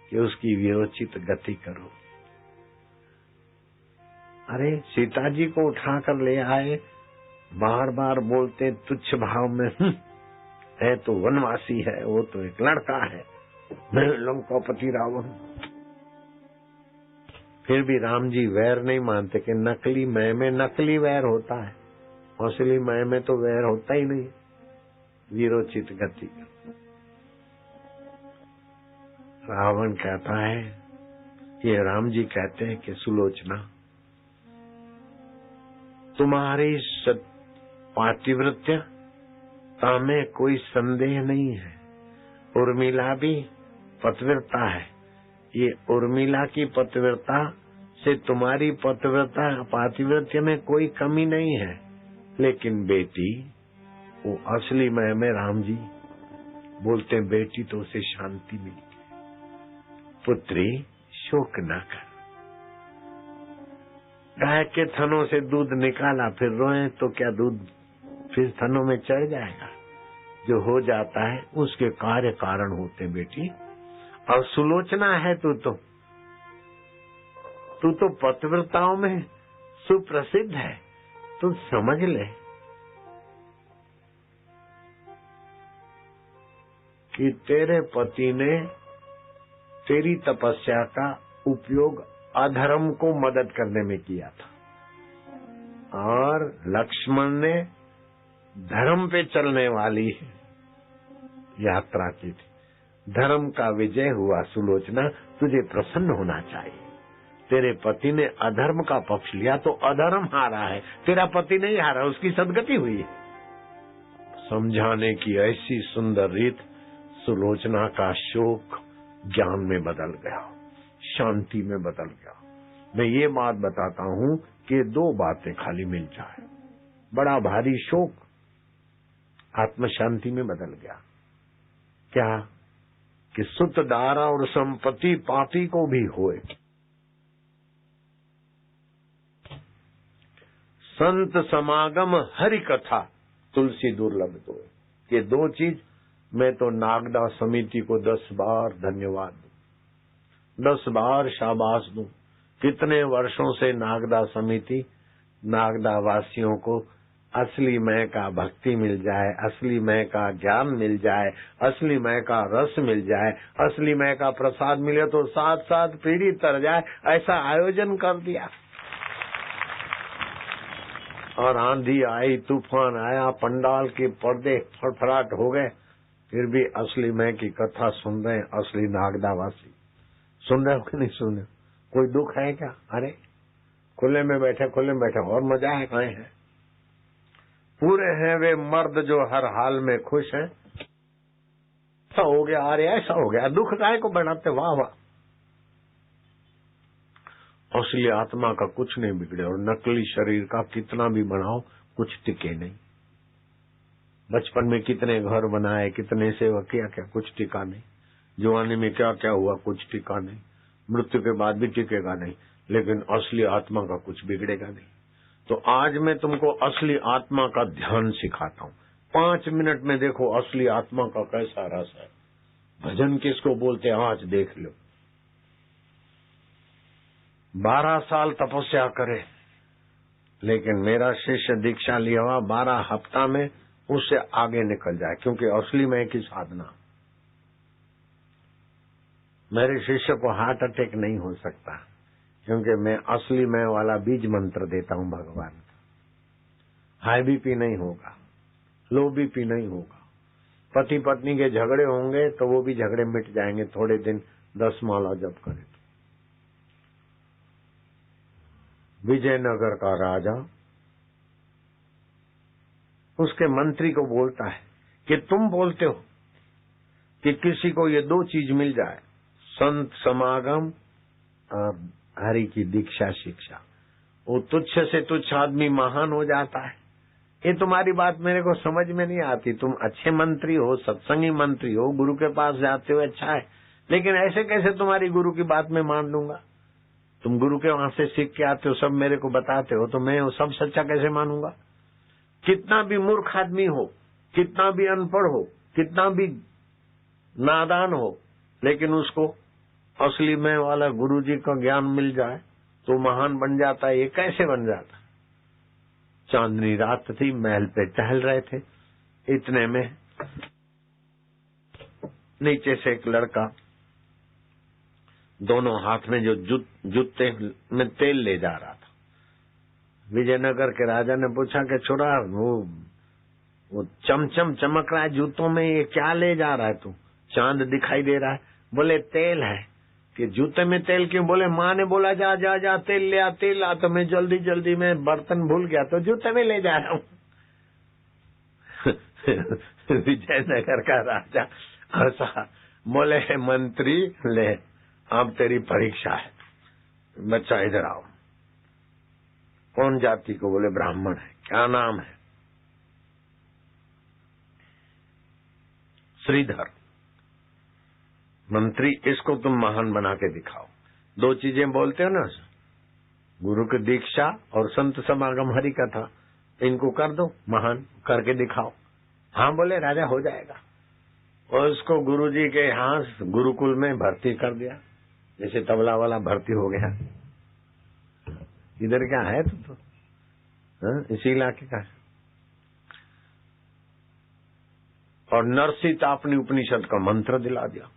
कि उसकी व्यवचित गति करो। अरे सीता जी को उठा कर ले आए, बार बार बोलते तुच्छ भाव में, है तो वनवासी है, वो तो एक लड़का है, मैं लंकापति रावण। फिर भी राम जी वैर नहीं मानते कि नकली मैं में नकली वैर होता है, असली मैं में तो वैर होता ही नहीं। वीरोचित गति। रावण कहता है, ये राम जी कहते हैं कि सुलोचना तुम्हारी पातिव्रत्य में कोई संदेह नहीं है। उर्मिला भी पतिव्रता है। ये उर्मिला की पतिव्रता से तुम्हारी पातिव्रत्य में कोई कमी नहीं है। लेकिन बेटी, वो असली मैं में राम जी बोलते हैं, बेटी तो उसे शांति मिली। पुत्री शोक न कर। गाय के थनों से दूध निकाला फिर रोए तो क्या दूध फिर थनों में चढ़ जाएगा? जो हो जाता है उसके कार्य कारण होते बेटी। और सुलोचना है तू तो पतिव्रताओं में सुप्रसिद्ध है, तू समझ ले कि तेरे पति ने तेरी तपस्या का उपयोग अधर्म को मदद करने में किया था और लक्ष्मण ने धर्म पे चलने वाली यात्रा की थी। धर्म का विजय हुआ। सुलोचना, तुझे प्रसन्न होना चाहिए। तेरे पति ने अधर्म का पक्ष लिया तो अधर्म हारा है, तेरा पति नहीं हारा, उसकी सदगति हुई है। समझाने की ऐसी सुंदर रीत, सुलोचना का शोक ज्ञान में बदल गया, शांति में बदल गया। मैं ये बात बताता हूँ कि दो बातें खाली मिल जाए, बड़ा भारी शोक आत्म शांति में बदल गया। क्या कि सुत दारा और संपत्ति पापी को भी होए, संत समागम हरि कथा तुलसी दुर्लभ दो। ये दो चीज मैं तो नागदा समिति को 10 बार धन्यवाद दूं, 10 बार शाबाश दूं। कितने वर्षों से नागदा समिति नागदा वासियों को असली मैं का भक्ति मिल जाए, असली मैं का ज्ञान मिल जाए, असली मैं का रस मिल जाए, असली मैं का प्रसाद मिले तो साथ साथ पीढ़ी तर जाए, ऐसा आयोजन कर दिया। और आंधी आई, तूफान आया, पंडाल के पर्दे फड़फड़ाट हो गए, फिर भी असली मैं की कथा सुन रहे हैं। असली नागदावासी सुन रहे हो कि नहीं सुन रहे? कोई दुख है क्या? अरे खुले में बैठे और मजा है कहाँ है? पूरे हैं वे मर्द जो हर हाल में खुश हैं। ऐसा हो गया, अरे ऐसा हो गया, दुख काहे को बढ़ाते? वाह वाह। असली आत्मा का कुछ नहीं बिगड़े और नकली शरीर का कितना भी बनाओ कुछ टिके नहीं। बचपन में कितने घर बनाए, कितने सेवा किया, क्या कुछ टिका नहीं। जवानी में क्या क्या हुआ, कुछ टिका नहीं। मृत्यु के बाद भी टिकेगा नहीं। लेकिन असली आत्मा का कुछ बिगड़ेगा नहीं। तो आज मैं तुमको असली आत्मा का ध्यान सिखाता हूँ। 5 मिनट में देखो असली आत्मा का कैसा रस है। भजन किसको बोलते हैं आज देख लो। 12 साल तपस्या करे, लेकिन मेरा शिष्य दीक्षा लिया हुआ 12 हफ्ता में उससे आगे निकल जाए, क्योंकि असली मैं की साधना। मेरे शिष्य को हार्ट अटैक नहीं हो सकता, क्योंकि मैं असली मैं वाला बीज मंत्र देता हूं भगवान का। हाई बीपी नहीं होगा, लो बीपी नहीं होगा। पति पत्नी के झगड़े होंगे तो वो भी झगड़े मिट जाएंगे थोड़े दिन 10 माला जप करे। विजयनगर का राजा उसके मंत्री को बोलता है कि तुम बोलते हो कि किसी को ये 2 चीज मिल जाए, संत समागम और हरि की दीक्षा शिक्षा, वो तुच्छ से तुच्छ आदमी महान हो जाता है। ये तुम्हारी बात मेरे को समझ में नहीं आती। तुम अच्छे मंत्री हो, सत्संगी मंत्री हो, गुरु के पास जाते हो, अच्छा है, लेकिन ऐसे कैसे तुम्हारी गुरु की बात में मान लूंगा? तुम गुरु के वहां से सीख के आते हो, सब मेरे को बताते हो, तो मैं वो सब सच्चा कैसे मानूंगा? कितना भी मूर्ख आदमी हो, कितना भी अनपढ़ हो, कितना भी नादान हो, लेकिन उसको असली मैं वाला गुरु जी का ज्ञान मिल जाए तो महान बन जाता है। ये कैसे बन जाता? चांदनी रात थी, महल पे टहल रहे थे, इतने में नीचे से एक लड़का दोनों हाथ में जो जूते में तेल ले जा रहा था। विजयनगर के राजा ने पूछा कि छोरा वो चमचम चमक रहा है जूतों में, ये क्या ले जा रहा है तू? चांद दिखाई दे रहा है। बोले तेल है। कि जूते में तेल क्यों? बोले माँ ने बोला जा जा जा तेल ले आ, तेल आ। तो मैं जल्दी जल्दी में बर्तन भूल गया तो जूते में ले जा रहा हूँ। विजयनगर का राजा हंसा, बोले मंत्री ले अब तेरी परीक्षा है, बच्चा इधर आओ। कौन जाति को? बोले ब्राह्मण है। क्या नाम है? श्रीधर। मंत्री इसको तुम महान बना के दिखाओ। 2 चीजें बोलते हो ना, गुरु की दीक्षा और संत समागम हरि कथा, इनको कर दो महान, करके दिखाओ। हाँ बोले राजा, हो जाएगा। और उसको गुरु जी के यहाँ गुरुकुल में भर्ती कर दिया, जैसे तबला वाला भर्ती हो गया। इधर क्या है तो इसी इलाके का। और नरसी तापनी उपनिषद का मंत्र दिला दिया।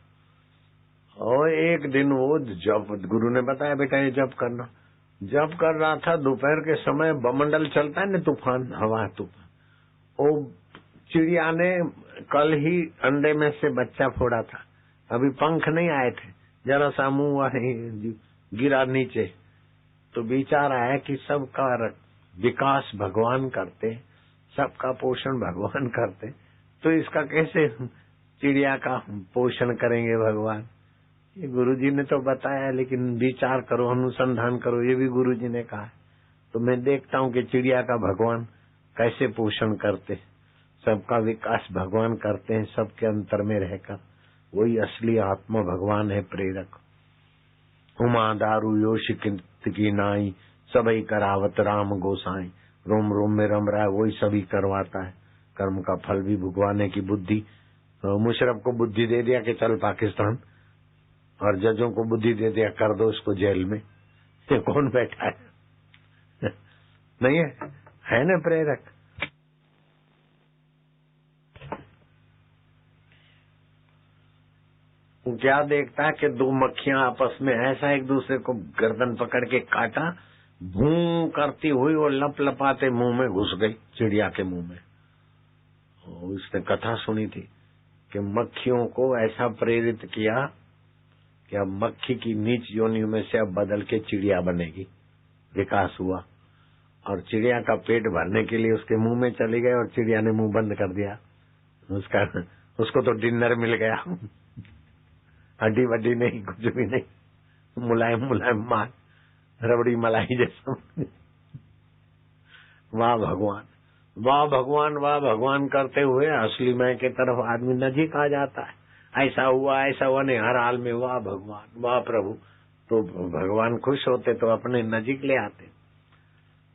और एक दिन वो जब गुरु ने बताया बेटा ये जब करना, जब कर रहा था दोपहर के समय बमंडल चलता है ना, तूफान, हवा तूफान, वो चिड़िया ने कल ही अंडे में से बच्चा फोड़ा था, अभी पंख नहीं आए थे, जरा सा मुंह गिरा नीचे। तो विचार आया कि सबका विकास भगवान करते, सबका पोषण भगवान करते, तो इसका कैसे चिड़िया का पोषण करेंगे भगवान? ये गुरुजी ने तो बताया, लेकिन विचार करो, अनुसंधान करो, ये भी गुरुजी ने कहा। तो मैं देखता हूँ कि चिड़िया का भगवान कैसे पोषण करते, सबका विकास भगवान करते हैं, सबके अंतर में रहकर। वही असली आत्मा भगवान है, प्रेरक। उमा दारू योश की नाई, सबई करावत राम गोसाई। रोम रोम में रम रहा है, वही सभी करवाता है। कर्म का फल भी भुगवाने की बुद्धि। तो मुशर्रफ को बुद्धि दे दिया कि चल पाकिस्तान, और जजों को बुद्धि दे दिया कर दो इसको जेल में। ये कौन बैठा है? नहीं है ना प्रेरक? क्या देखता है कि 2 मक्खियां आपस में ऐसा एक दूसरे को गर्दन पकड़ के काटा, भूं करती हुई और लप लपाते मुंह में घुस गई, चिड़िया के मुंह में। उसने कथा सुनी थी कि मक्खियों को ऐसा प्रेरित किया कि अब मक्खी की नीच योनियों में से अब बदल के चिड़िया बनेगी। विकास हुआ और चिड़िया का पेट भरने के लिए उसके मुंह में चली गई और चिड़िया ने मुंह बंद कर दिया। उसको तो डिनर मिल गया, हड्डी वड्डी नहीं, कुछ भी नहीं, मुलायम मुलायम माल, रबड़ी मलाई जैसा। वाह भगवान, वाह भगवान, वाह भगवान करते हुए असली मैं के तरफ आदमी नजीक आ जाता है। ऐसा हुआ नहीं, हर हाल में वाह भगवान, वाह प्रभु। तो भगवान खुश होते तो अपने नजीक ले आते।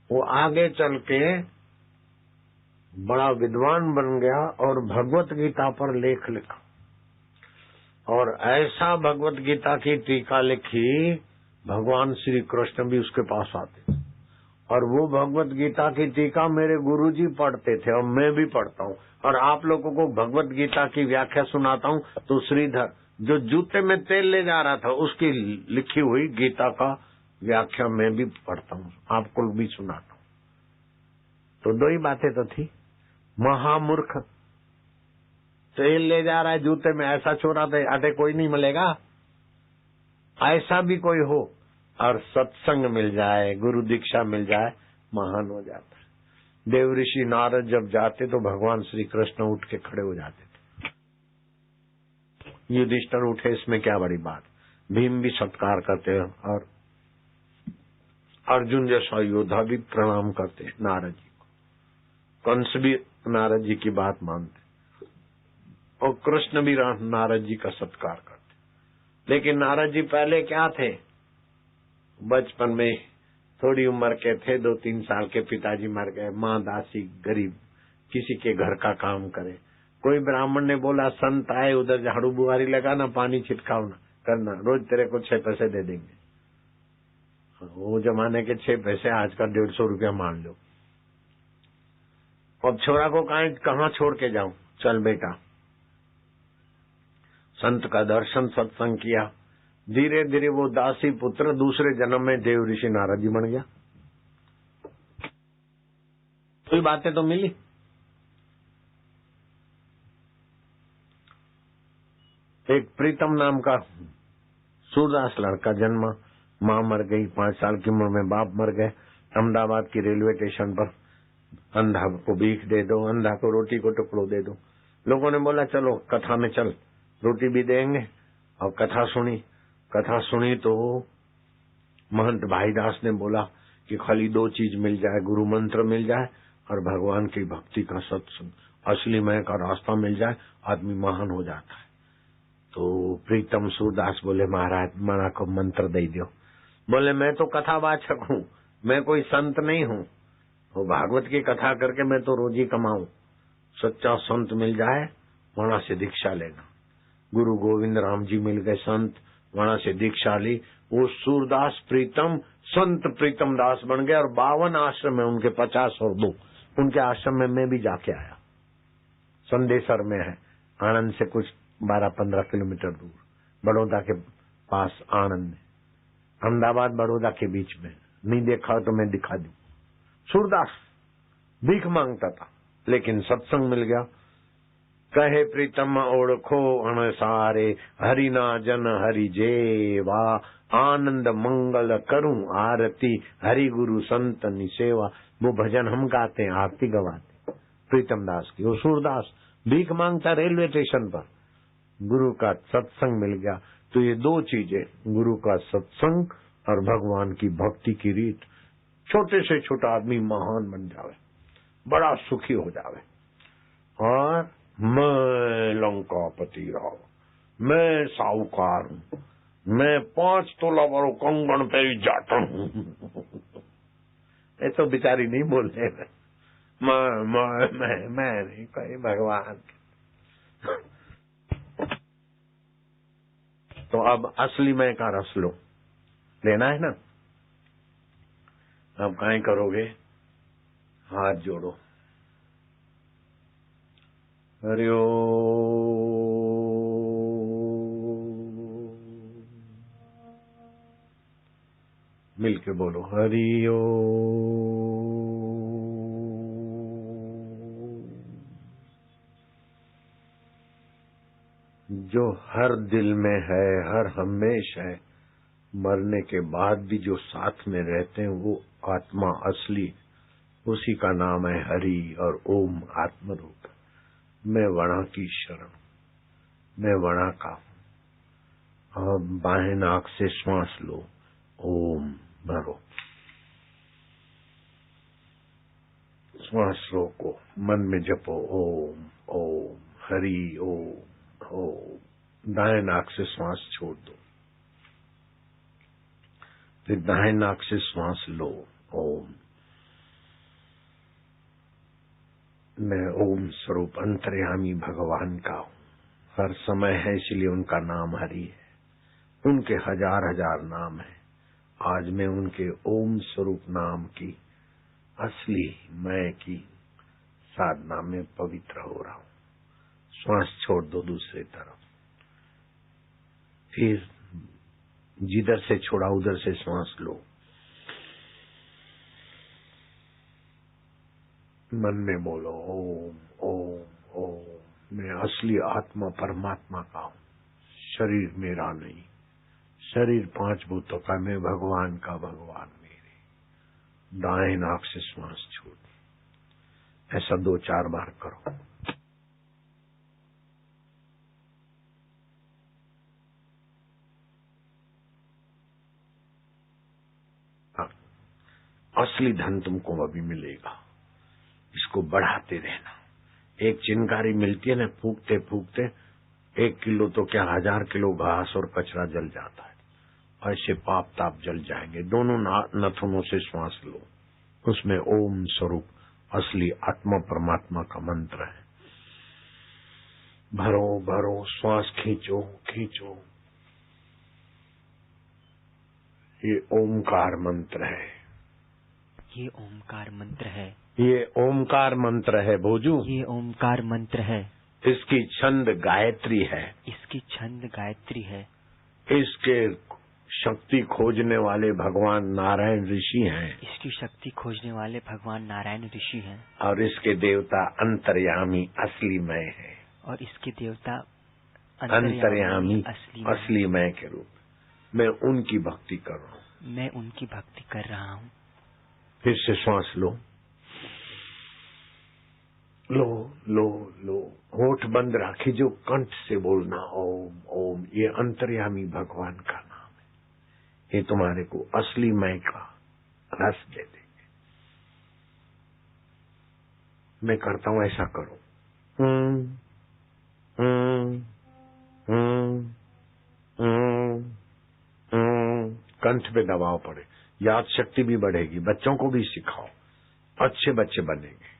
वो आगे चल के बड़ा विद्वान बन गया और भगवत गीता पर लेख लिखा और ऐसा भगवत गीता की टीका लिखी, भगवान श्री कृष्ण भी उसके पास आते और वो भगवत गीता की टीका मेरे गुरुजी पढ़ते थे और मैं भी पढ़ता हूँ और आप लोगों को भगवत गीता की व्याख्या सुनाता हूँ। तो श्रीधर जो जूते में तेल ले जा रहा था उसकी लिखी हुई गीता का व्याख्या मैं भी पढ़ता हूँ, आपको भी सुनाता हूँ। तो दो ही बातें तो थी। महामूर्ख, तेल ले जा रहा है जूते में, ऐसा छोरा तो आटे कोई नहीं मिलेगा। ऐसा भी कोई हो और सत्संग मिल जाए, गुरु दीक्षा मिल जाए, महान हो जाता है। देव ऋषि नारद जब जाते तो भगवान श्री कृष्ण उठ के खड़े हो जाते थे। युधिष्ठिर उठे, इसमें क्या बड़ी बात। भीम भी सत्कार करते और अर्जुन जैसा योद्धा भी प्रणाम करते नारद जी को। कंस भी नारद जी की बात मानते और कृष्ण भी नारद जी का सत्कार करते। लेकिन नारद जी पहले क्या थे, बचपन में थोड़ी उम्र के थे, 2-3 साल के, पिताजी मर गए, माँ दासी गरीब, किसी के घर का काम करे। कोई ब्राह्मण ने बोला संत आए, उधर झाड़ू बुहारी लगाना, पानी छिटकाव ना करना, रोज तेरे को 6 पैसे दे देंगे। वो जमाने के 6 पैसे आज का 150 रुपया मान लो। अब छोरा को कहाँ छोड़ के जाऊं, चल बेटा। संत का दर्शन, सत्संग किया, धीरे धीरे वो दासी पुत्र दूसरे जन्म में देव ऋषि नारद जी बन गया। कोई बातें तो मिली। एक प्रीतम नाम का सूरदास लड़का जन्मा, माँ मर गई, 5 साल की उम्र में बाप मर गए। अहमदाबाद की रेलवे स्टेशन पर अंधा को भीख दे दो, अंधा को रोटी को टुकड़ो दे दो। लोगों ने बोला चलो कथा में चल, रोटी भी देंगे। और कथा सुनी तो महंत भाईदास ने बोला कि खाली 2 चीज मिल जाए, गुरु मंत्र मिल जाए और भगवान की भक्ति का सत्संग, असली मैं का रास्ता मिल जाए, आदमी महान हो जाता है। तो प्रीतम सूरदास बोले महाराज मना को मंत्र दे दो। बोले मैं तो कथावाचक हूँ, मैं कोई संत नहीं हूँ। वो भागवत की कथा करके मैं तो रोजी कमाऊं। सच्चा संत मिल जाए वहां से दीक्षा लेना। गुरु गोविंद राम जी मिल गए संत, वहां से दीक्षा ली। वो सूरदास प्रीतम संत प्रीतम दास बन गए और 52 आश्रम है उनके, 50 और 2 उनके आश्रम में मैं भी जाके आया। संदेसर में है, आनंद से कुछ 12-15 किलोमीटर दूर, बड़ौदा के पास आनंद में, अहमदाबाद बड़ौदा के बीच में। नहीं देखा तो मैं दिखा दूं। सूरदास भीख मांगता था लेकिन सत्संग मिल गया। कहे प्रीतम ओळखो अणसारे, हरिना जन हरि जेवा, आनंद मंगल करूं आरती, हरि गुरु संतनि सेवा। वो भजन हम गाते हैं, आरती गवाते प्रीतम दास की। वो सूरदास भीख मांगता रेलवे स्टेशन पर, गुरु का सत्संग मिल गया। तो ये 2 चीजें, गुरु का सत्संग और भगवान की भक्ति की रीत, छोटे से छोटा आदमी महान बन जावे, बड़ा सुखी हो जावे। और मैं लंकापति राव, मैं साहूकार हूँ, मैं 5 तोला वालों कंगन पे जाता हूँ। ये तो बेचारी नहीं बोल रहे, मैं नहीं, कहीं भगवान। तो अब असली मैं का रस लो, लेना है ना। अब काहे करोगे, हाथ जोड़ो। हरि ओम। मिलके बोलो हरि ओम। जो हर दिल में है, हर हमेश है, मरने के बाद भी जो साथ में रहते हैं वो आत्मा असली, उसी का नाम है हरि और ओम आत्मरूप। मैं वणा की शरण, मैं वणा का हूं। अब बाएं नाक से श्वास लो, ओम भरो, श्वास रोको, मन में जपो ओम ओम हरि ओम ओम। दाएं नाक से श्वास छोड़ दो, फिर दाएं नाक से श्वास लो, ओम। मैं ओम स्वरूप अंतर्यामी भगवान का हूं, हर समय है, इसलिए उनका नाम हरि है। उनके हजार हजार नाम है। आज मैं उनके ओम स्वरूप नाम की असली मैं की साधना में पवित्र हो रहा हूं। श्वास छोड़ दो दूसरी तरफ, फिर जिधर से छोड़ा उधर से श्वास लो। मन में बोलो ओम ओम ओम। मैं असली आत्मा परमात्मा का हूं, शरीर मेरा नहीं। शरीर पांच भूतों का, मैं भगवान का, भगवान मेरे। दाएं नाक से श्वास छोड़। ऐसा 2-4 बार करो। असली धन तुमको अभी मिलेगा, इसको बढ़ाते रहना। एक चिंगारी मिलती है ना, फूकते फूकते 1 किलो तो क्या 1000 किलो घास और कचरा जल जाता है। ऐसे पाप ताप जल जाएंगे। दोनों नथुनों से श्वास लो, उसमें ओम स्वरूप असली आत्मा परमात्मा का मंत्र है। भरो भरो, श्वास खींचो खींचो। ये ओमकार मंत्र है, ये ओमकार मंत्र है, ये ओमकार मंत्र है भोजू। ये ओमकार मंत्र है। इसकी छंद गायत्री है, इसकी छंद गायत्री है। इसके शक्ति खोजने वाले भगवान नारायण ऋषि हैं। इसकी शक्ति खोजने वाले भगवान नारायण ऋषि हैं। और इसके देवता अंतर्यामी असली मैं है। और इसके देवता अंतर्यामी असली मैं के रूप में मैं उनकी भक्ति कर रहा हूँ। मैं उनकी भक्ति कर रहा हूँ। फिर से श्वास लो, लो लो लो। होठ बंद राखी, जो कंठ से बोलना ओम ओम। ये अंतर्यामी भगवान का नाम है। ये तुम्हारे को असली मैं का रस दे देंगे। मैं करता हूं, ऐसा करो। कंठ पे दबाव पड़े, याद शक्ति भी बढ़ेगी। बच्चों को भी सिखाओ, अच्छे बच्चे बनेंगे।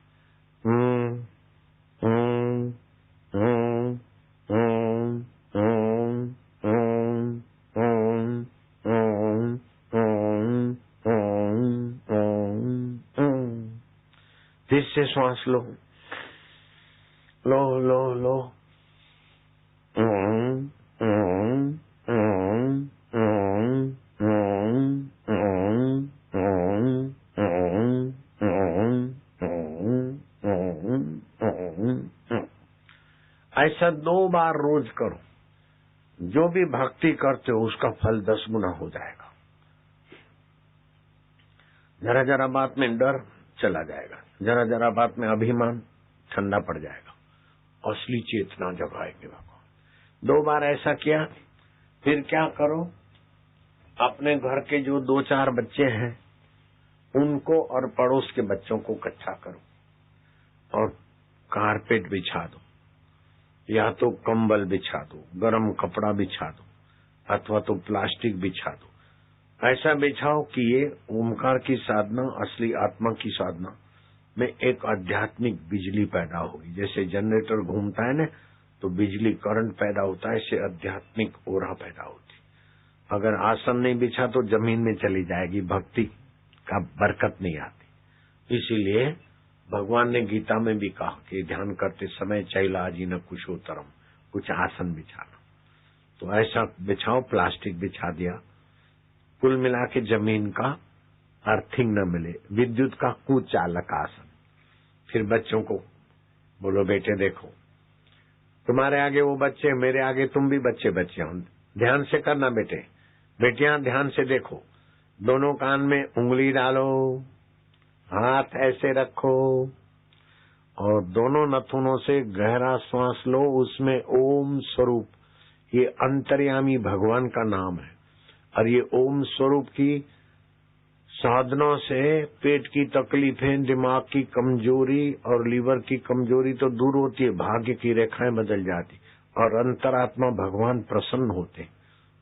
फिर से श्वास लो, लो लो लो। ऐसा 2 बार रोज करो। जो भी भक्ति करते हो उसका फल 10 गुना हो जाएगा। जरा जरा बात में डर चला जाएगा, जरा जरा बात में अभिमान ठंडा पड़ जाएगा। असली चेतना जगाएंगे भगवान। 2 बार ऐसा किया, फिर क्या करो, अपने घर के जो 2-4 बच्चे हैं उनको और पड़ोस के बच्चों को इकट्ठा करो और कारपेट बिछा दो, या तो कंबल बिछा दो, गरम कपड़ा बिछा दो, अथवा तो प्लास्टिक बिछा दो। ऐसा बिछाओ कि ये ओमकार की साधना, असली आत्मा की साधना में एक आध्यात्मिक बिजली पैदा होगी। जैसे जनरेटर घूमता है ना, तो बिजली करंट पैदा होता है, इससे आध्यात्मिक ओरा पैदा होती। अगर आसन नहीं बिछा तो जमीन में चली जाएगी, भक्ति का बरकत नहीं आती। इसीलिए भगवान ने गीता में भी कहा कि ध्यान करते समय चैलाजी न कुशोत्तरम, कुछ आसन बिछाना। तो ऐसा बिछाओ, प्लास्टिक बिछा दिया। कुल मिला के जमीन का अर्थिंग न मिले, विद्युत का कुचालक आसन। फिर बच्चों को बोलो, बेटे देखो, तुम्हारे आगे वो बच्चे, मेरे आगे तुम भी बच्चे बच्चे हो। ध्यान से करना बेटे, बेटियां ध्यान से देखो। दोनों कान में उंगली डालो, हाथ ऐसे रखो और दोनों नथुनों से गहरा श्वास लो। उसमें ओम स्वरूप, ये अंतर्यामी भगवान का नाम है। और ये ओम स्वरूप की साधनों से पेट की तकलीफें, दिमाग की कमजोरी और लीवर की कमजोरी तो दूर होती है, भाग्य की रेखाएं बदल जाती और अंतरात्मा भगवान प्रसन्न होते।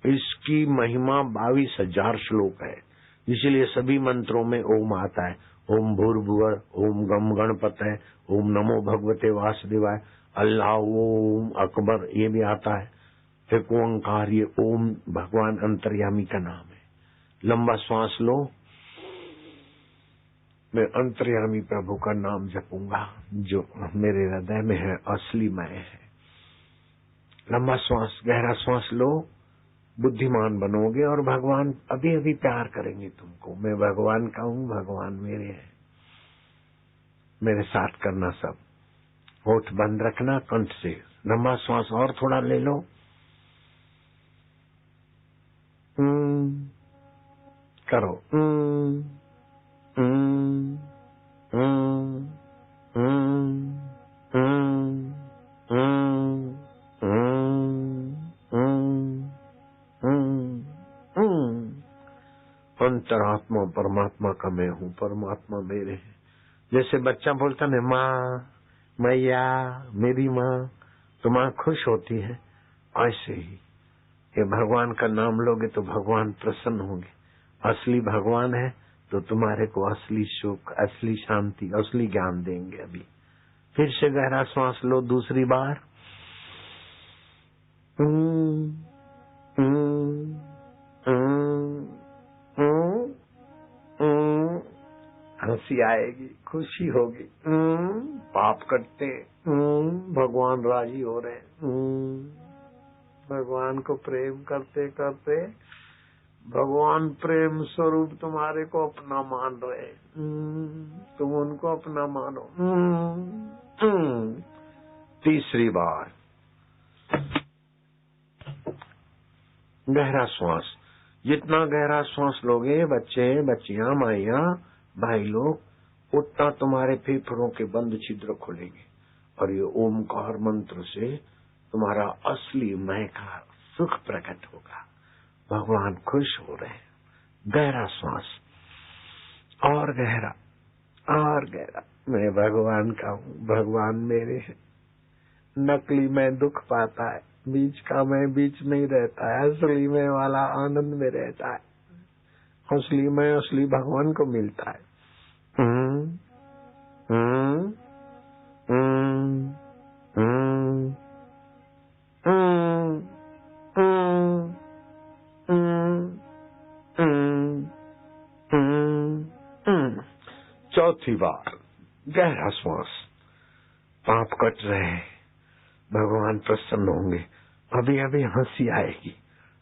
इसकी महिमा 22,000 श्लोक है, इसीलिए सभी मंत्रों में ओम आता है। ओम भूर्भुवः, ओम गम गणपतये, ओम नमो भगवते वासुदेवाय, अल्लाह ओम अकबर, ये भी आता है। एक ओंकार, ये ओम भगवान अंतर्यामी का नाम है। लंबा श्वास लो। मैं अंतर्यामी प्रभु का नाम जपूंगा जो मेरे हृदय में है, असली मैं है। लंबा श्वास, गहरा श्वास लो। बुद्धिमान बनोगे और भगवान अभी अभी प्यार करेंगे तुमको। मैं भगवान का हूँ, भगवान मेरे हैं। मेरे साथ करना सब। होठ बंद रखना, कंठ से लंबा श्वास और थोड़ा ले लो। करो। अंतरात्मा परमात्मा का मैं हूँ, परमात्मा मेरे है। जैसे बच्चा बोलता है माँ, मैया, मेरी माँ, तो माँ खुश होती है। ऐसे ही ये भगवान का नाम लोगे तो भगवान प्रसन्न होंगे। असली भगवान है तो तुम्हारे को असली सुख, असली शांति, असली ज्ञान देंगे। अभी फिर से गहरा श्वास लो दूसरी बार। हंसी आएगी, खुशी होगी, पाप कटते, भगवान राजी हो रहे, भगवान को प्रेम करते करते भगवान प्रेम स्वरूप तुम्हारे को अपना मान रहे, तुम उनको अपना मानो। तीसरी बार गहरा श्वास। जितना गहरा श्वास लोगे बच्चे, बच्चियां, माइया, भाई लोग, उतना तुम्हारे फेफड़ों के बंद छिद्र खुलेंगे और ये ओमकार मंत्र से तुम्हारा असली मैं का सुख प्रकट होगा। भगवान खुश हो रहे हैं। गहरा श्वास और गहरा और गहरा। मैं भगवान का हूँ, भगवान मेरे हैं। नकली मैं दुख पाता है, बीच का मैं बीच में ही रहता है। असली मैं वाला आनंद में रहता है। असली मैं असली भगवान को मिलता है। चौथी बार गहरा श्वास। पाप कट रहे हैं, भगवान प्रसन्न होंगे। अभी अभी हंसी आएगी,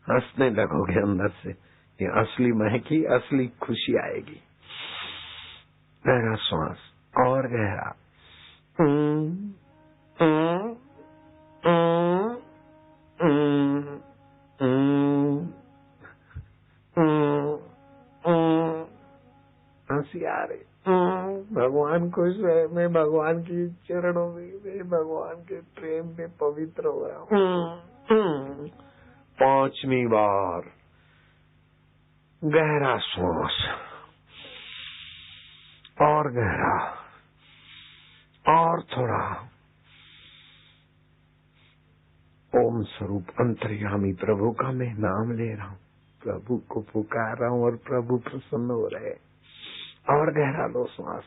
हंसने लगोगे अंदर से। ये असली मैं की असली खुशी आएगी। गहरा श्वास और गहरा। हंसी आ रही, भगवान खुश है। मैं भगवान की चरणों में, मैं भगवान के प्रेम में पवित्र हो रहा हूँ। पांचवी बार गहरा श्वास और गहरा और थोड़ा। ओम स्वरूप अंतर्यामी प्रभु का मैं नाम ले रहा हूँ, प्रभु को पुकार रहा हूँ और प्रभु प्रसन्न हो रहे। और गहरा लो श्वास।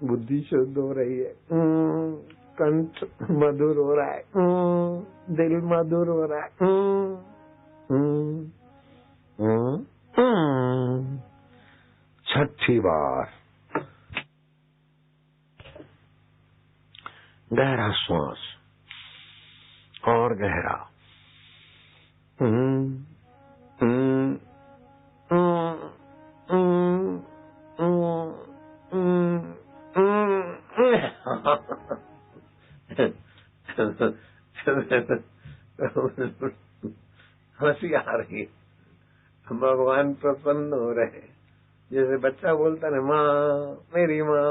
बुद्धि शुद्ध हो रही है, कंठ मधुर हो रहा है, दिल मधुर हो रहा है। छठी बार गहरा श्वास और गहरा। हंसी आ रही है, भगवान प्रसन्न हो रहे। जैसे बच्चा बोलता है माँ, मेरी माँ,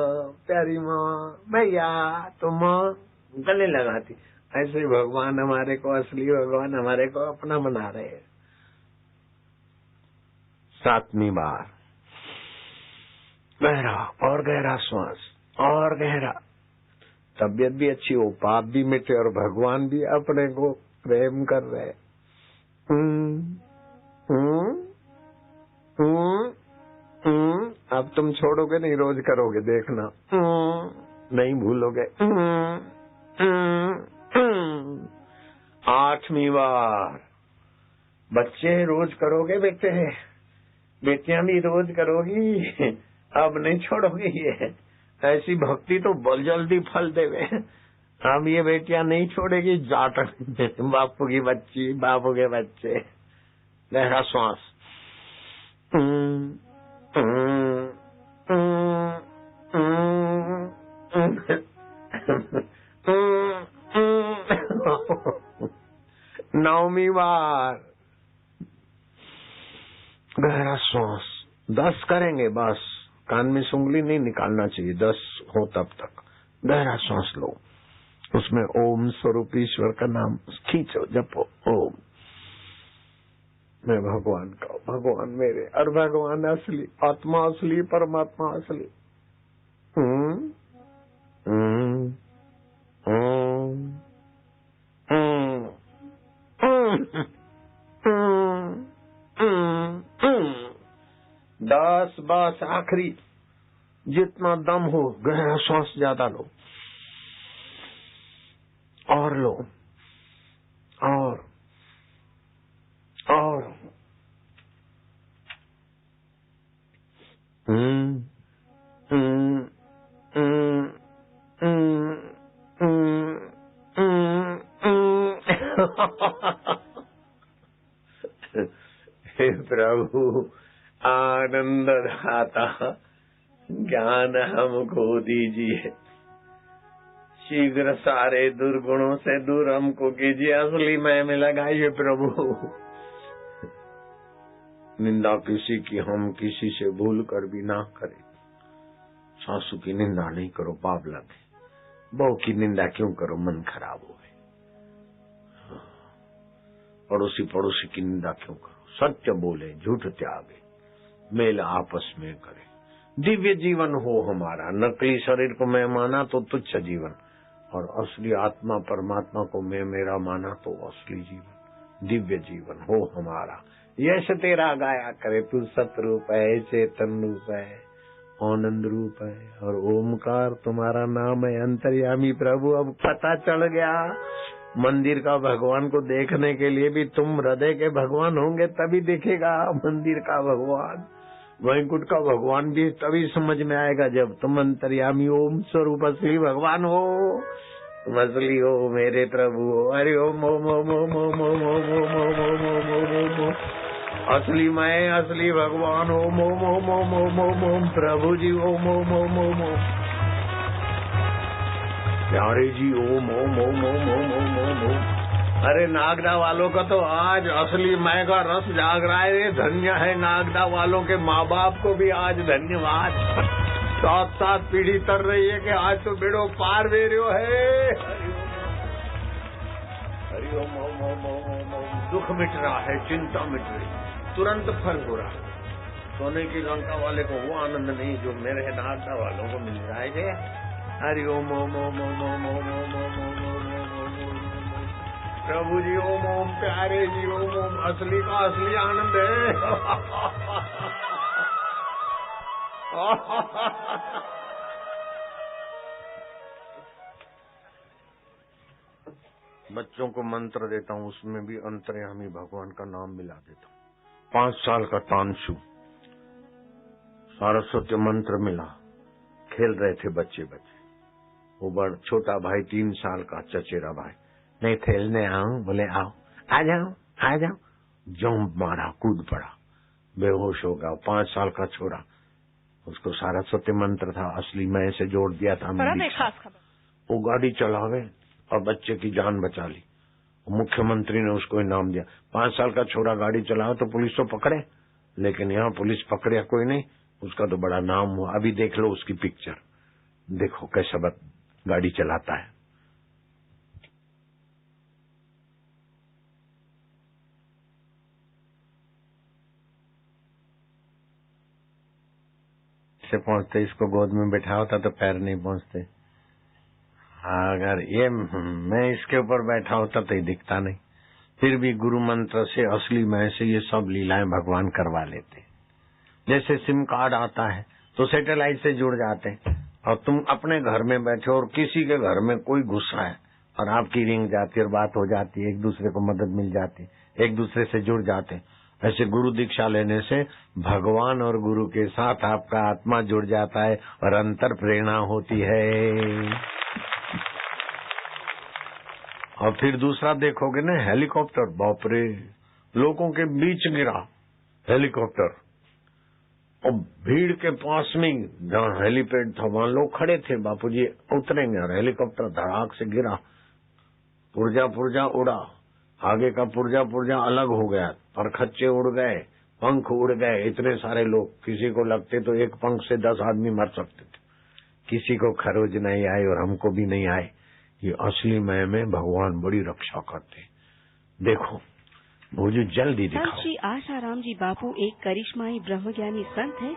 प्यारी माँ, भैया, तो माँ गले लगाती, ऐसे ही भगवान हमारे को, असली भगवान हमारे को अपना बना रहे हैं। 7वीं बार गहरा और गहरा श्वास, और गहरा। तबीयत भी अच्छी हो, पाप भी मिटे और भगवान भी अपने को प्रेम कर रहे। अब तुम छोड़ोगे नहीं, रोज करोगे, देखना नहीं भूलोगे। 8वीं बार बच्चे रोज करोगे, बेटे बेटियां भी रोज करोगी, अब नहीं छोड़ोगे ये। ऐसी भक्ति तो बहुत जल्दी फल देवे। अब ये बेटियां नहीं छोड़ेगी, जाट बापू की बच्ची, बापू के बच्चे। गहरा श्वास, नौवीं बार गहरा श्वास। 10 करेंगे बस, कान में से उंगली नहीं निकालना चाहिए, 10 हो तब तक। गहरा श्वास लो, उसमें ओम स्वरूप ईश्वर का नाम खींचो, जपो ओम। मैं भगवान का, भगवान मेरे, और भगवान असली, आत्मा असली, परमात्मा असली। दस बस आखिरी, जितना दम हो, गहरा श्वास ज्यादा लो, और लो, और हे प्रभु आनंद दाता, ज्ञान हमको दीजिए, शीघ्र सारे दुर्गुणों से दूर हमको कीजिए, असली मैं में लगाइए प्रभु। निंदा किसी की हम किसी से भूल कर भी ना करें। सासू की निंदा नहीं करो, पाप लगे। बहू की निंदा क्यों करो, मन खराब हो। पड़ोसी की निंदा क्यों करो, सत्य बोले, झूठ त्यागे, मेल आपस में करे। दिव्य जीवन हो हमारा, नकली शरीर को मैं माना तो तुच्छ जीवन, और असली आत्मा परमात्मा को मैं मेरा माना तो असली जीवन, दिव्य जीवन हो हमारा। यश तेरा गाया करे, तू सतरूप है, चेतन रूप है, आनंद रूप है, और ओमकार तुम्हारा नाम है, अंतर्यामी प्रभु। अब पता चल गया, मंदिर का भगवान को देखने के लिए भी तुम हृदय के भगवान होंगे, तभी दिखेगा मंदिर का भगवान। वैकुंठ का भगवान भी तभी समझ में आएगा जब तुम अंतर्यामी ओम स्वरूप असली भगवान हो, तुम असली हो, मेरे प्रभु हो। हरि ओम ओम ओम ओम ओम ओम ओम ओम ओम ओम ओम, असली मैं, असली भगवान ओम ओम ओम ओम ओम ओम ओम, प्रभु जी ओम ओम ओम ओम ओम, प्यारे जी ओम ओम ओम ओम ओम ओम ओम ओम। अरे नागदा वालों का तो आज असली मैं का रस जाग रहा है। धन्य है नागदा वालों के माँ बाप को भी आज धन्यवाद। 7 पीढ़ी तर रही है कि आज तो बेड़ो पार वेरियो है। हरि ओम ओम ओम ओम ओम। दुख मिट रहा है, चिंता मिट रही, तुरंत फल हो रहा है। सोने की लंका वाले को वो आनंद नहीं जो मेरे नागदा वालों को मिल रहा है। हरि ओम ओम ओम ओम ओम ओम ओम ओम ओम ओम। प्रभु जी ओम ओम, प्यारे जी ओम ओम, असली का असली आनंद है। बच्चों को मंत्र देता हूँ, उसमें भी अंतर्यामी भगवान का नाम मिला देता हूँ। 5 साल का तानसु, सरस्वती मंत्र मिला, खेल रहे थे बच्चे। वो बड़ छोटा भाई 3 साल का चचेरा भाई, नहीं खेलने आऊं, बोले आओ, आ जाओ आ जाओ, जंप मारा, कूद पड़ा, बेहोश हो गया। 5 साल का छोरा, उसको सरस्वती मंत्र था, असली मैं से जोड़ दिया था। वो गाड़ी चलावे और बच्चे की जान बचा ली। मुख्यमंत्री ने उसको इनाम दिया। 5 साल का छोरा गाड़ी चलाओ तो पुलिस तो पकड़े, लेकिन यहाँ पुलिस पकड़े कोई नहीं, उसका तो बड़ा नाम हुआ। अभी देख लो उसकी पिक्चर, देखो कैसा गाड़ी चलाता है। से पहुंचते, इसको गोद में बैठा होता तो पैर नहीं पहुंचते। अगर ये मैं इसके ऊपर बैठा होता तो ये दिखता नहीं। फिर भी गुरु मंत्र से, असली मैं से ये सब लीलाएं भगवान करवा लेते। जैसे सिम कार्ड आता है तो सैटेलाइट से जुड़ जाते हैं, और तुम अपने घर में बैठे और किसी के घर में कोई गुस्सा है और आपकी रिंग जाती है और बात हो जाती है, एक दूसरे को मदद मिल जाती है, एक दूसरे से जुड़ जाते हैं। ऐसे गुरु दीक्षा लेने से भगवान और गुरु के साथ आपका आत्मा जुड़ जाता है और अंतर प्रेरणा होती है। और फिर दूसरा देखोगे ना, हेलीकॉप्टर, बाप रे, लोगों के बीच गिरा हेलीकॉप्टर, और भीड़ के पास में जहाँ हेलीपैड था वहां लोग खड़े थे, बापूजी उतरेंगे और हेलीकॉप्टर धड़ाक से गिरा, पुर्जा उड़ा, आगे का पुर्जा अलग हो गया, परखच्चे उड़ गए, पंख उड़ गए। इतने सारे लोग, किसी को लगते तो एक पंख से 10 आदमी मर सकते थे। किसी को खरोज नहीं आई और हमको भी नहीं आए। ये असली मैं में भगवान बड़ी रक्षा करते। देखो मुझे जल्दी दिखाओ। श्री आशाराम जी बापू एक करिश्माई ब्रह्मज्ञानी संत है